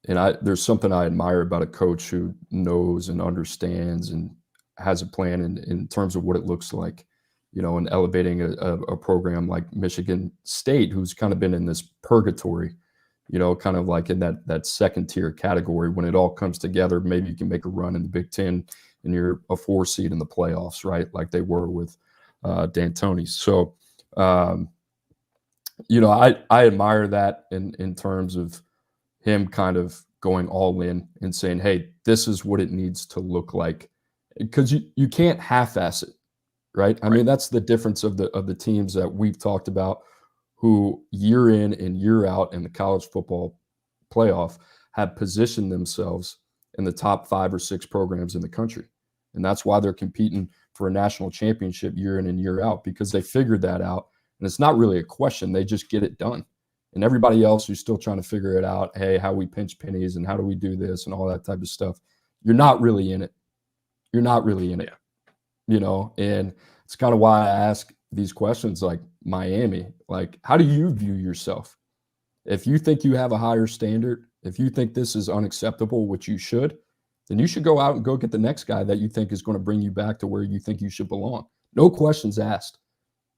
And there's something I admire about a coach who knows and understands and has a plan in terms of what it looks like, and elevating a program like Michigan State, who's kind of been in this purgatory, kind of like in that second tier category. When it all comes together, maybe you can make a run in the Big Ten and you're a 4 seed in the playoffs, right? Like they were with D'Antoni. So, I admire that in terms of him kind of going all in and saying, "Hey, this is what it needs to look like," because you can't half-ass it, right? I Right. mean, that's the difference of the teams that we've talked about, who year in and year out in the college football playoff have positioned themselves in the top 5 or 6 programs in the country, and that's why they're competing for a national championship year in and year out, because they figured that out, and it's not really a question; they just get it done. And everybody else who's still trying to figure it out, hey, how we pinch pennies and how do we do this and all that type of stuff, you're not really in it. You're not really in it, Yeah. and it's kind of why I ask these questions like Miami, like, how do you view yourself? If you think you have a higher standard, if you think this is unacceptable, which you should, then you should go out and go get the next guy that you think is going to bring you back to where you think you should belong. No questions asked,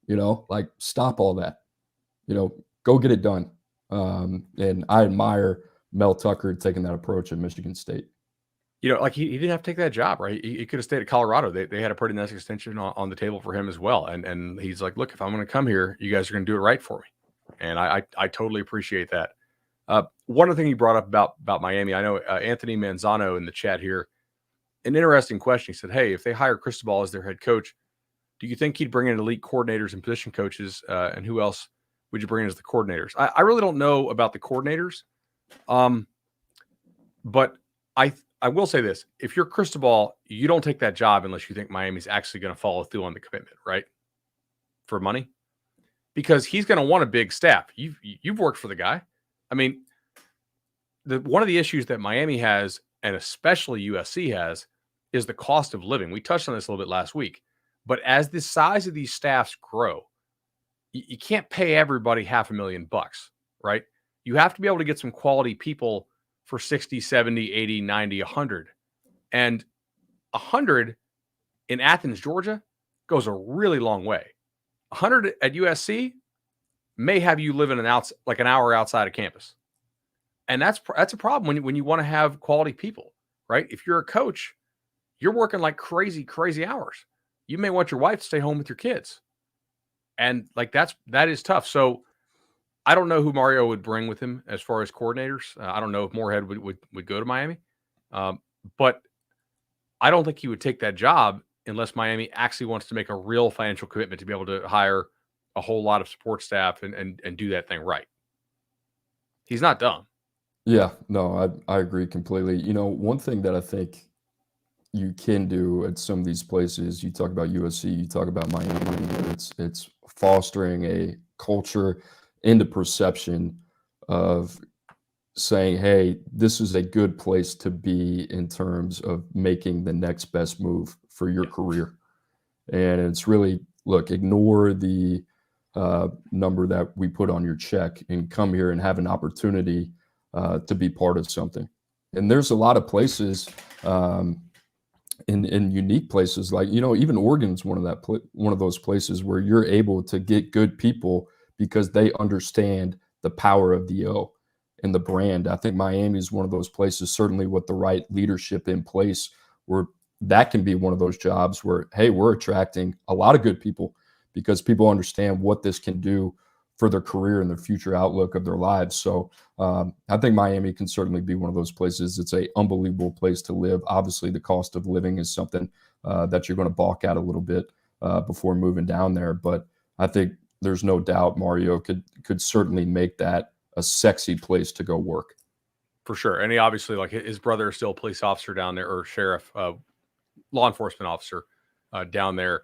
like stop all that, go get it done. And I admire Mel Tucker taking that approach at Michigan State. Like he didn't have to take that job, right? He could have stayed at Colorado. They had a pretty nice extension on the table for him as well. And he's like, look, if I'm going to come here, you guys are going to do it right for me. And I totally appreciate that. One other thing you brought up about Miami, I know Anthony Manzano in the chat here, an interesting question. He said, hey, if they hire Cristobal as their head coach, do you think he'd bring in elite coordinators and position coaches? And who else would you bring in as the coordinators? I really don't know about the coordinators. But I will say this: if you're Cristobal, you don't take that job unless you think Miami's actually going to follow through on the commitment, right? For money, because he's going to want a big staff. You've worked for the guy. I mean, one of the issues that Miami has, and especially USC has, is the cost of living. We touched on this a little bit last week, but as the size of these staffs grow, you can't pay everybody $500,000, right? You have to be able to get some quality people for 60, 70, 80, 90, 100. And 100 in Athens, Georgia goes a really long way. 100 at USC may have you live in like an hour outside of campus. And that's a problem when you want to have quality people, right? If you're a coach, you're working like crazy hours. You may want your wife to stay home with your kids. And like that is tough. So I don't know who Mario would bring with him as far as coordinators. I don't know if Moorhead would go to Miami, but I don't think he would take that job unless Miami actually wants to make a real financial commitment to be able to hire a whole lot of support staff and do that thing right. He's not dumb. Yeah, no, I agree completely. One thing that I think you can do at some of these places, you talk about USC, you talk about Miami, it's fostering a culture and the perception of saying, hey, this is a good place to be in terms of making the next best move for your career. And it's really, look, ignore the number that we put on your check and come here and have an opportunity to be part of something. And there's a lot of places, in unique places, like even Oregon's one of those places where you're able to get good people because they understand the power of the O and the brand. I think Miami is one of those places, certainly with the right leadership in place, where that can be one of those jobs where, hey, we're attracting a lot of good people because people understand what this can do for their career and their future outlook of their lives. So I think Miami can certainly be one of those places. It's an unbelievable place to live. Obviously, the cost of living is something that you're going to balk at a little bit before moving down there. But I think there's no doubt Mario could certainly make that a sexy place to go work. For sure. And he obviously, like his brother is still a police officer down there, or sheriff, law enforcement officer down there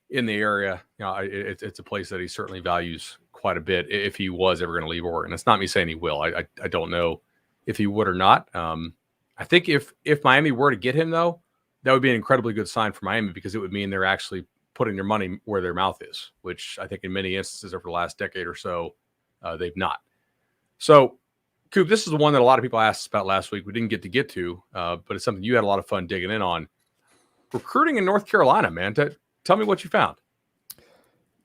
in the area. It's a place that he certainly values quite a bit if he was ever going to leave Oregon. It's not me saying he will. I don't know if he would or not. I think if Miami were to get him, though, that would be an incredibly good sign for Miami, because it would mean they're actually putting their money where their mouth is, which I think in many instances over the last decade or so, they've not. So Coop, this is the one that a lot of people asked us about last week. We didn't get to, but it's something you had a lot of fun digging in on. Recruiting in North Carolina, man. Tell me what you found.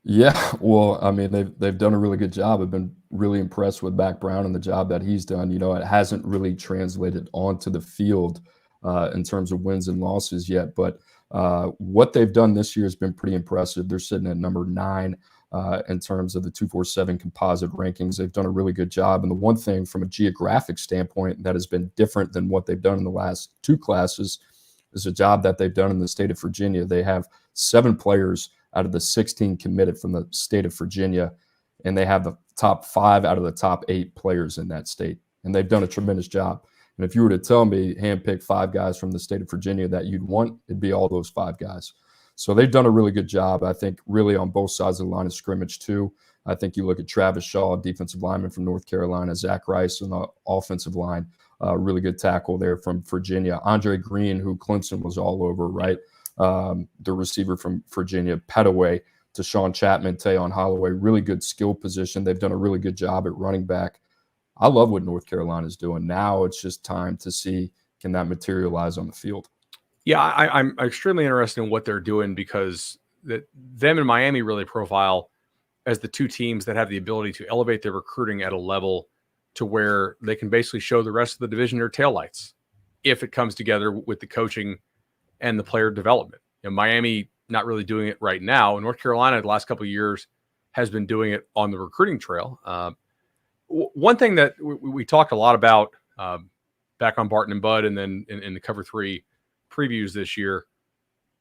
Yeah, well, I mean, they've done a really good job. I've been really impressed with Mac Brown and the job that he's done. You know, it hasn't really translated onto the field in terms of wins and losses yet, but what they've done this year has been pretty impressive. They're sitting at number 9 in terms of the 247 composite rankings. They've done a really good job. And the one thing from a geographic standpoint that has been different than what they've done in the last 2 classes is a job that they've done in the state of Virginia. They have 7 players out of the 16 committed from the state of Virginia, and they have the top 5 out of the top 8 players in that state. And they've done a tremendous job. And if you were to tell me, handpick 5 guys from the state of Virginia that you'd want, it'd be all those 5 guys. So they've done a really good job, I think, really on both sides of the line of scrimmage, too. I think you look at Travis Shaw, defensive lineman from North Carolina, Zach Rice on the offensive line, really good tackle there from Virginia. Andre Green, who Clemson was all over, right? The receiver from Virginia, Petaway, to Sean Chapman, Tayon Holloway, really good skill position. They've done a really good job at running back. I love what North Carolina is doing. Now it's just time to see, can that materialize on the field? Yeah, I'm extremely interested in what they're doing because them and Miami really profile as the 2 teams that have the ability to elevate their recruiting at a level to where they can basically show the rest of the division their taillights if it comes together with the coaching and the player development. You know, Miami not really doing it right now. North Carolina, the last couple of years, has been doing it on the recruiting trail. One thing that we talked a lot about back on Barton and Bud, and then in the Cover 3 previews this year,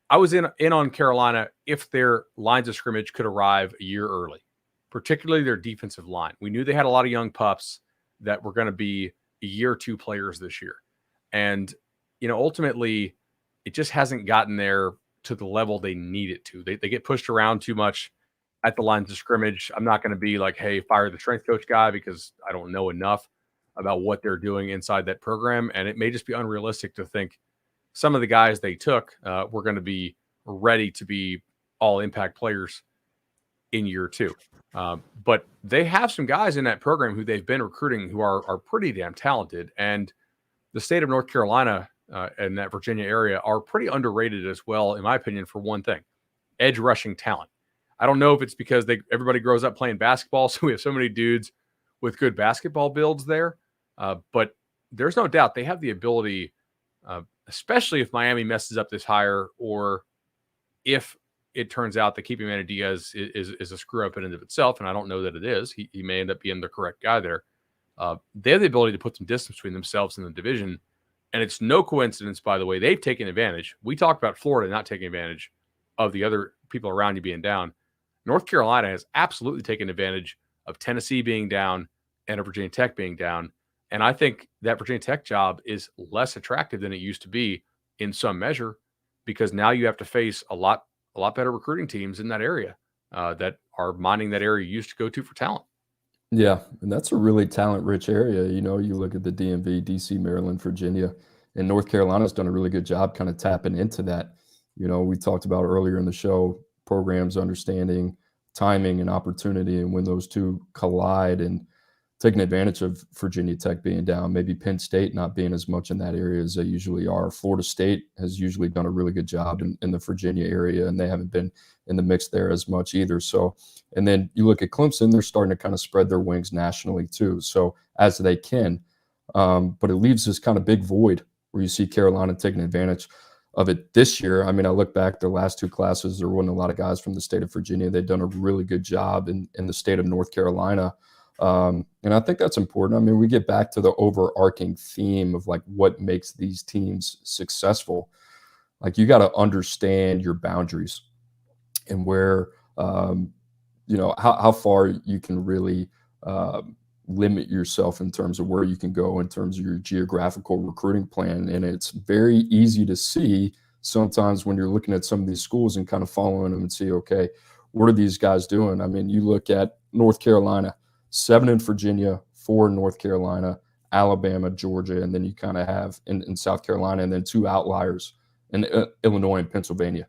I was in on Carolina if their lines of scrimmage could arrive a year early, particularly their defensive line. We knew they had a lot of young pups that were going to be a year or 2 players this year. And, you know, ultimately, it just hasn't gotten there to the level they need it to. They get pushed around too much at the lines of scrimmage. I'm not going to be like, hey, fire the strength coach guy, because I don't know enough about what they're doing inside that program. And it may just be unrealistic to think some of the guys they took were going to be ready to be all impact players in year 2. But they have some guys in that program who they've been recruiting who are pretty damn talented. And the state of North Carolina and that Virginia area are pretty underrated as well, in my opinion, for one thing: edge rushing talent. I don't know if it's because everybody grows up playing basketball, so we have so many dudes with good basketball builds there. But there's no doubt they have the ability, especially if Miami messes up this hire, or if it turns out that keeping Manny Diaz is a screw up in and of itself, and I don't know that it is. He may end up being the correct guy there. They have the ability to put some distance between themselves and the division. And it's no coincidence, by the way, they've taken advantage. We talked about Florida not taking advantage of the other people around you being down. North Carolina has absolutely taken advantage of Tennessee being down and of Virginia Tech being down. And I think that Virginia Tech job is less attractive than it used to be in some measure, because now you have to face a lot better recruiting teams in that area that are mining that area you used to go to for talent. Yeah, and that's a really talent-rich area. You know, you look at the DMV, DC, Maryland, Virginia, and North Carolina's done a really good job kind of tapping into that. You know, we talked about earlier in the show, programs understanding timing and opportunity, and when those 2 collide, and taking advantage of Virginia Tech being down, maybe Penn State not being as much in that area as they usually are. Florida State has usually done a really good job in the Virginia area, and they haven't been in the mix there as much either. So, and then you look at Clemson, they're starting to kind of spread their wings nationally too, so as they can. But it leaves this kind of big void where you see Carolina taking advantage of it this year. I mean, I look back, their last 2 classes, there wasn't a lot of guys from the state of Virginia. They've done a really good job in the state of North Carolina. And I think that's important. I mean, we get back to the overarching theme of like what makes these teams successful. Like, you got to understand your boundaries and where, you know, how far you can really limit yourself in terms of where you can go in terms of your geographical recruiting plan. And it's very easy to see sometimes when you're looking at some of these schools and kind of following them and see, okay, what are these guys doing? I mean, you look at North Carolina, 7 in Virginia, 4 in North Carolina, Alabama, Georgia, and then you kind of have in South Carolina, and then 2 outliers in Illinois and Pennsylvania.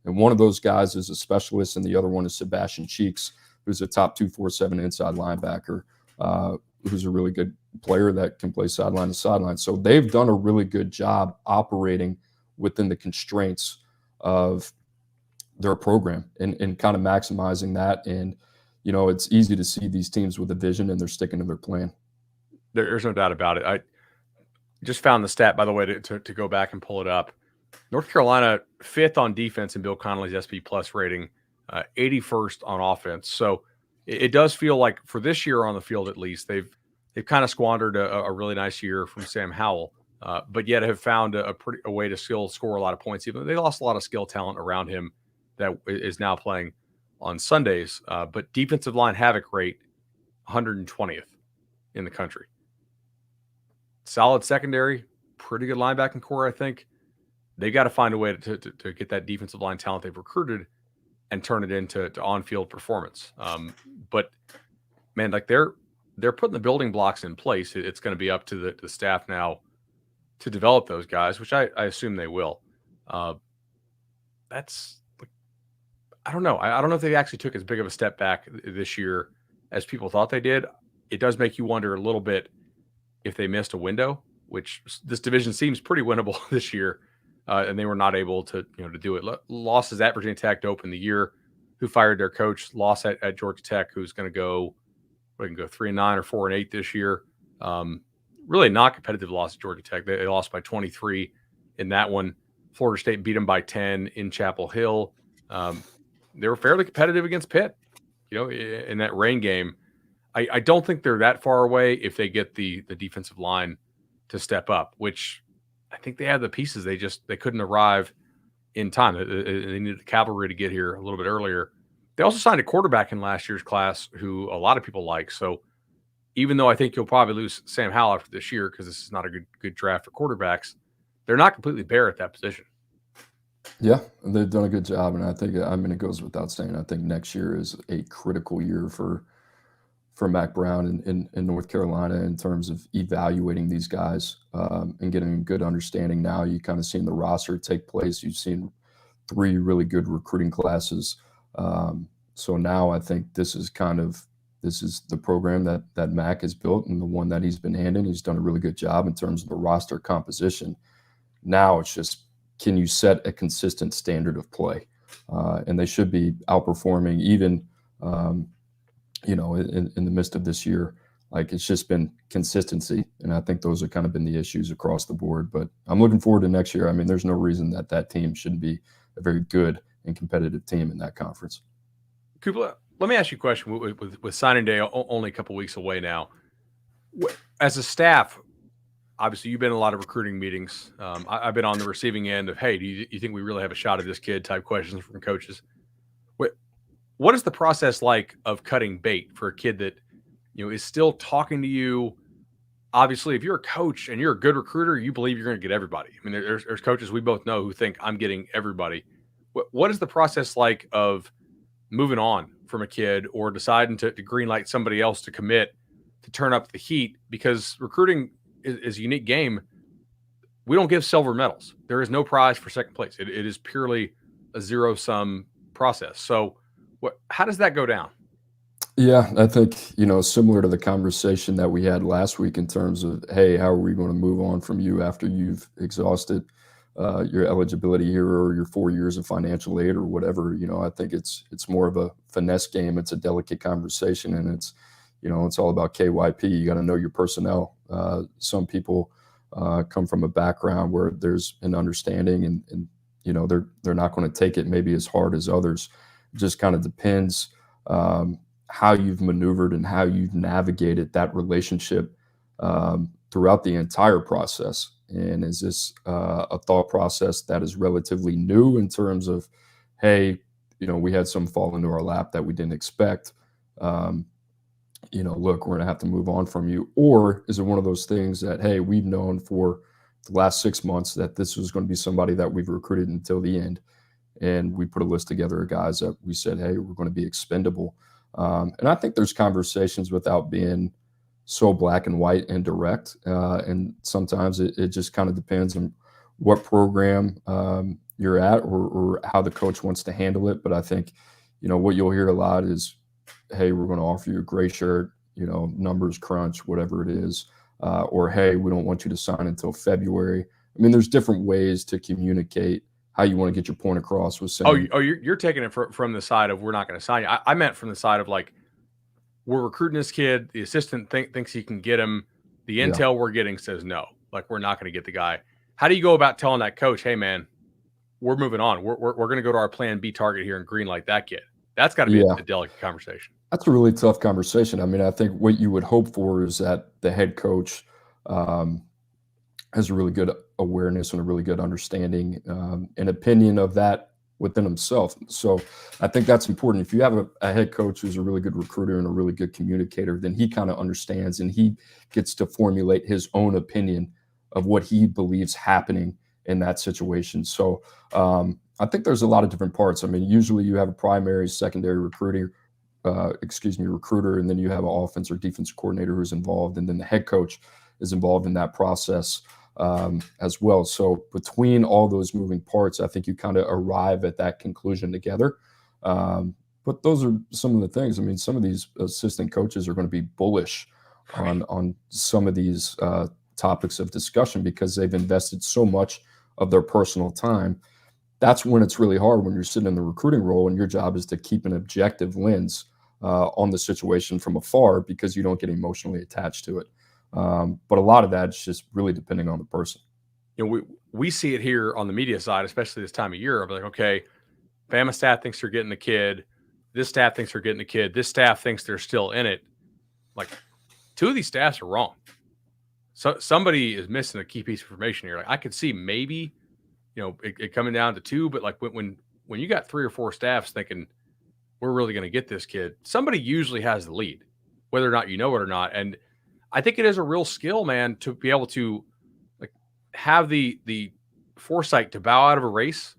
And one of those guys is a specialist, and the other one is Sebastian Cheeks, who's a top 247 inside linebacker who's a really good player that can play sideline to sideline. So they've done a really good job operating within the constraints of their program and kind of maximizing that. And, it's easy to see these teams with a vision and they're sticking to their plan. There's no doubt about it. I just found the stat, by the way, to go back and pull it up. North Carolina, 5th on defense in Bill Connolly's SP Plus rating, 81st on offense. So it does feel like for this year on the field, at least, they've kind of squandered a really nice year from Sam Howell, but yet have found a way to still score a lot of points. Even they lost a lot of skill talent around him that is now playing on Sundays. But defensive line havoc rate, 120th in the country. Solid secondary, pretty good linebacking core, I think. They got to find a way to get that defensive line talent they've recruited and turn it into on-field performance. But man, like they're putting the building blocks in place. It's going to be up to the staff now to develop those guys, which I assume they will. That's I don't know. I don't know if they actually took as big of a step back this year as people thought they did. It does make you wonder a little bit if they missed a window, which this division seems pretty winnable this year. And they were not able to do it. Losses at Virginia Tech to open the year, who fired their coach. Loss at Georgia Tech, who's going to go 3-9 or 4-8 this year. Really not competitive loss at Georgia Tech. They lost by 23 in that one. Florida State beat them by 10 in Chapel Hill. They were fairly competitive against Pitt, in that rain game. I don't think they're that far away if they get the defensive line to step up, which I think they have the pieces. They couldn't arrive in time. They needed the cavalry to get here a little bit earlier. They also signed a quarterback in last year's class who a lot of people like. So even though I think you'll probably lose Sam Howell after this year because this is not a good draft for quarterbacks, they're not completely bare at that position. Yeah, they've done a good job, and I think it goes without saying. I think next year is a critical year for Mac Brown in North Carolina in terms of evaluating these guys and getting a good understanding. Now you kind of seen the roster take place. You've seen 3 really good recruiting classes. So now I think this is the program that Mac has built and the one that he's been handing. He's done a really good job in terms of the roster composition. Now it's just, can you set a consistent standard of play? And they should be outperforming even in the midst of this year. Like, it's just been consistency. And I think those have kind of been the issues across the board. But I'm looking forward to next year. I mean, there's no reason that team shouldn't be a very good and competitive team in that conference. Cooper, let me ask you a question. With signing day only a couple weeks away now, as a staff, obviously you've been in a lot of recruiting meetings. I've been on the receiving end of, hey, do you think we really have a shot at this kid type questions from coaches. What is the process like of cutting bait for a kid that is still talking to you? Obviously, if you're a coach and you're a good recruiter, you believe you're going to get everybody. I mean, there's coaches we both know who think I'm getting everybody. What is the process like of moving on from a kid or deciding to greenlight somebody else to commit to turn up the heat? Because recruiting is a unique game. We don't give silver medals. There is no prize for second place. It is purely a zero-sum process. So how does that go down? Yeah, I think, similar to the conversation that we had last week in terms of, hey, how are we going to move on from you after you've exhausted your eligibility here or your 4 years of financial aid or whatever. I think it's more of a finesse game. It's a delicate conversation, and it's all about KYP. You got to know your personnel. Some people come from a background where there's an understanding and they're not going to take it maybe as hard as others. It just kind of depends how you've maneuvered and how you've navigated that relationship throughout the entire process. And is this a thought process that is relatively new in terms of, hey, we had some fall into our lap that we didn't expect. Look, we're going to have to move on from you. Or is it one of those things that, hey, we've known for the last 6 months that this was going to be somebody that we've recruited until the end. And we put a list together of guys that we said, hey, we're going to be expendable. And I think there's conversations without being so black and white and direct. And sometimes it just kind of depends on what program you're at or how the coach wants to handle it. But I think, what you'll hear a lot is, hey, we're going to offer you a gray shirt. numbers crunch, whatever it is, or hey, we don't want you to sign until February. I mean, there's different ways to communicate how you want to get your point across with Oh, saying, you're taking it from the side of we're not going to sign you. I meant from the side of like we're recruiting this kid. The assistant thinks he can get him. The yeah, intel we're getting says no. Like we're not going to get the guy. How do you go about telling that coach, hey man, we're moving on. We're going to go to our plan B target here and green light that kid? That's got to be yeah, a delicate conversation. that's a really tough conversation. I mean, I think what you would hope for is that the head coach um, has a really good awareness and a really good understanding and opinion of that within himself. So I think that's important. If you have a head coach who's a really good recruiter and a really good communicator, then he kind of understands and he gets to formulate his own opinion of what he believes happening in that situation. So I think there's a lot of different parts. I mean, usually you have a primary, secondary recruiter, and then you have an offense or defense coordinator who's involved, and then the head coach is involved in that process as well. So between all those moving parts, I think you kind of arrive at that conclusion together. But those are some of the things. I mean, some of these assistant coaches are going to be bullish Right. on some of these topics of discussion because they've invested so much of their personal time. That's when it's really hard when you're sitting in the recruiting role and your job is to keep an objective lens on the situation from afar because you don't get emotionally attached to it. But a lot of that is just really depending on the person. We see it here on the media side, especially this time of year. I'm like, okay, Bama staff thinks they're getting the kid. This staff thinks they're getting the kid. This staff thinks they're still in it. Like, two of these staffs are wrong. So somebody is missing a key piece of information here. Like, I could see maybe, it coming down to two, but like when you got three or four staffs thinking we're really going to get this kid, somebody usually has the lead, whether or not you know it or not. And I think it is a real skill, man, to be able to like have the foresight to bow out of a race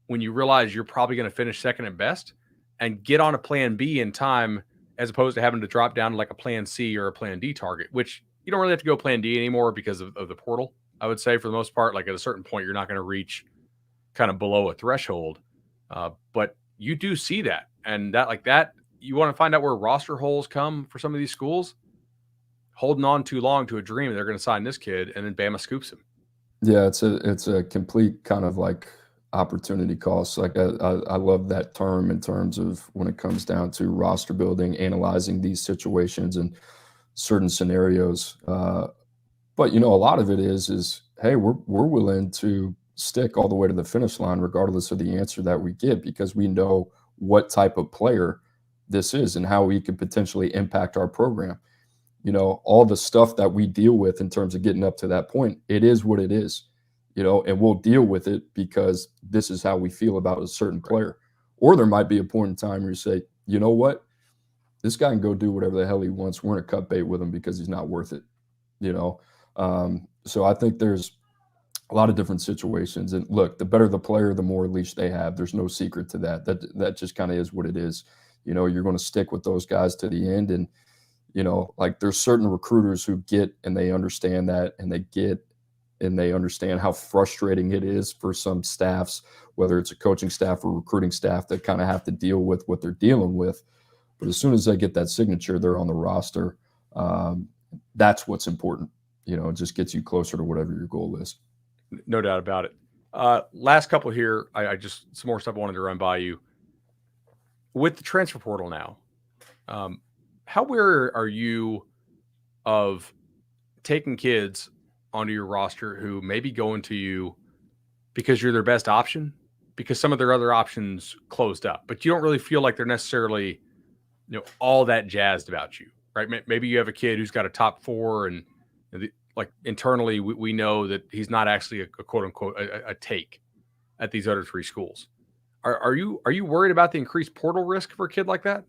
when you realize you're probably going to finish second at best and get on a plan B in time as opposed to having to drop down to like a plan C or a plan D target, which you don't really have to go plan D anymore because of the portal. I would say for the most part, like at a certain point, you're not going to reach kind of below a threshold. But you do see that. And that, like that, you want to find out where roster holes come for some of these schools, holding on too long to a dream. They're going to sign this kid and then Bama scoops him. Yeah, it's a complete kind of like opportunity cost. Like I love that term in terms of when it comes down to roster building, analyzing these situations and certain scenarios. But a lot of it is hey, we're willing to stick all the way to the finish line, regardless of the answer that we get, because we know what type of player this is and how he could potentially impact our program. All the stuff that we deal with in terms of getting up to that point, it is what it is, and we'll deal with it because this is how we feel about a certain Right. player. Or there might be a point in time where you say, you know what, this guy can go do whatever the hell he wants. We're going to cut bait with him because he's not worth it, you know? So I think there's a lot of different situations. And look, the better the player, the more leash they have. There's no secret to that. That just kind of is what it is. You're going to stick with those guys to the end. And like there's certain recruiters who get and they understand that and they understand how frustrating it is for some staffs, whether it's a coaching staff or recruiting staff, that kind of have to deal with what they're dealing with. But as soon as they get that signature, they're on the roster. That's what's important. It just gets you closer to whatever your goal is. No doubt about it. Last couple here, I just some more stuff I wanted to run by you. With the transfer portal now, how aware are you of taking kids onto your roster who may be going to you because you're their best option, because some of their other options closed up, but you don't really feel like they're necessarily, all that jazzed about you, right? Maybe you have a kid who's got a top four and like internally we know that he's not actually a quote unquote a take at these other three schools. Are you worried about the increased portal risk for a kid like that?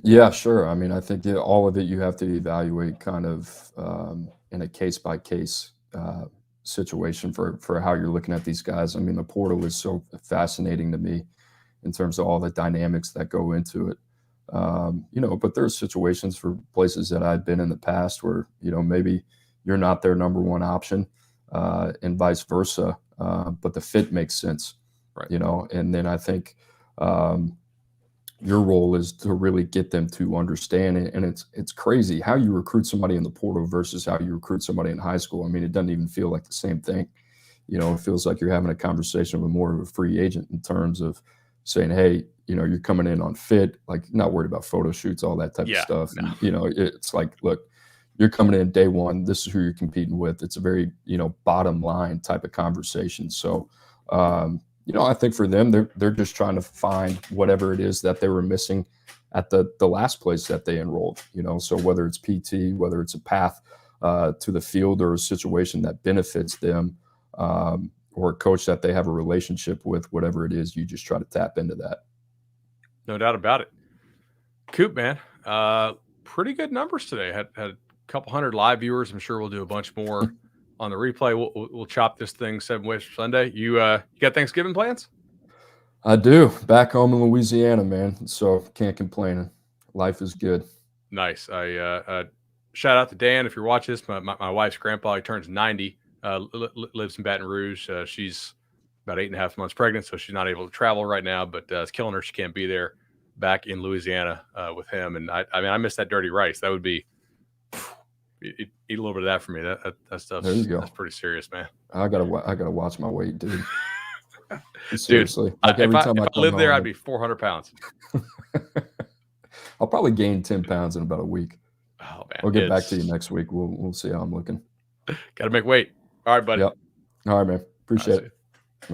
Yeah, sure. I mean, I think all of it you have to evaluate kind of in a case by case situation for how you're looking at these guys. I mean, the portal is so fascinating to me in terms of all the dynamics that go into it. But there's situations for places that I've been in the past where maybe you're not their number one option, and vice versa. But the fit makes sense, Right. And then I think. Your role is to really get them to understand it, and it's crazy how you recruit somebody in the portal versus how you recruit somebody in high school. I mean, it doesn't even feel like the same thing. It feels like you're having a conversation with more of a free agent in terms of saying, "Hey, you're coming in on fit, like not worried about photo shoots, all that type of Yeah, stuff." no, And it's like, look, you're coming in day one. This is who you're competing with. It's a very bottom line type of conversation. So, I think for them, they're just trying to find whatever it is that they were missing at the last place that they enrolled. So whether it's PT, whether it's a path to the field or a situation that benefits them, or a coach that they have a relationship with, whatever it is, you just try to tap into that. no doubt about it. Coop, man, pretty good numbers today. Had a couple hundred live viewers. I'm sure we'll do a bunch more on the replay. We'll chop this thing 7 ways for Sunday. You got Thanksgiving plans? I do. Back home in Louisiana, man. So can't complain. Life is good. Nice. Shout out to Dan if you're watching this. My wife's grandpa, he turns 90. Lives in Baton Rouge. She's about 8.5 months pregnant, so she's not able to travel right now. But it's killing her. She can't be there back in Louisiana with him. And I mean, I miss that dirty rice. That would be eat a little bit of that for me. That stuff's There you go. that's pretty serious, man. I gotta watch my weight, dude. Dude, Seriously, like every time if I I come lived there, home, I'd be 400 pounds. I'll probably gain 10 pounds in about a week. Oh man, I'll get back to you next week. We'll see how I'm looking. Got to make weight. All right, buddy. Yep. All right, man. All right, Appreciate see it. ya.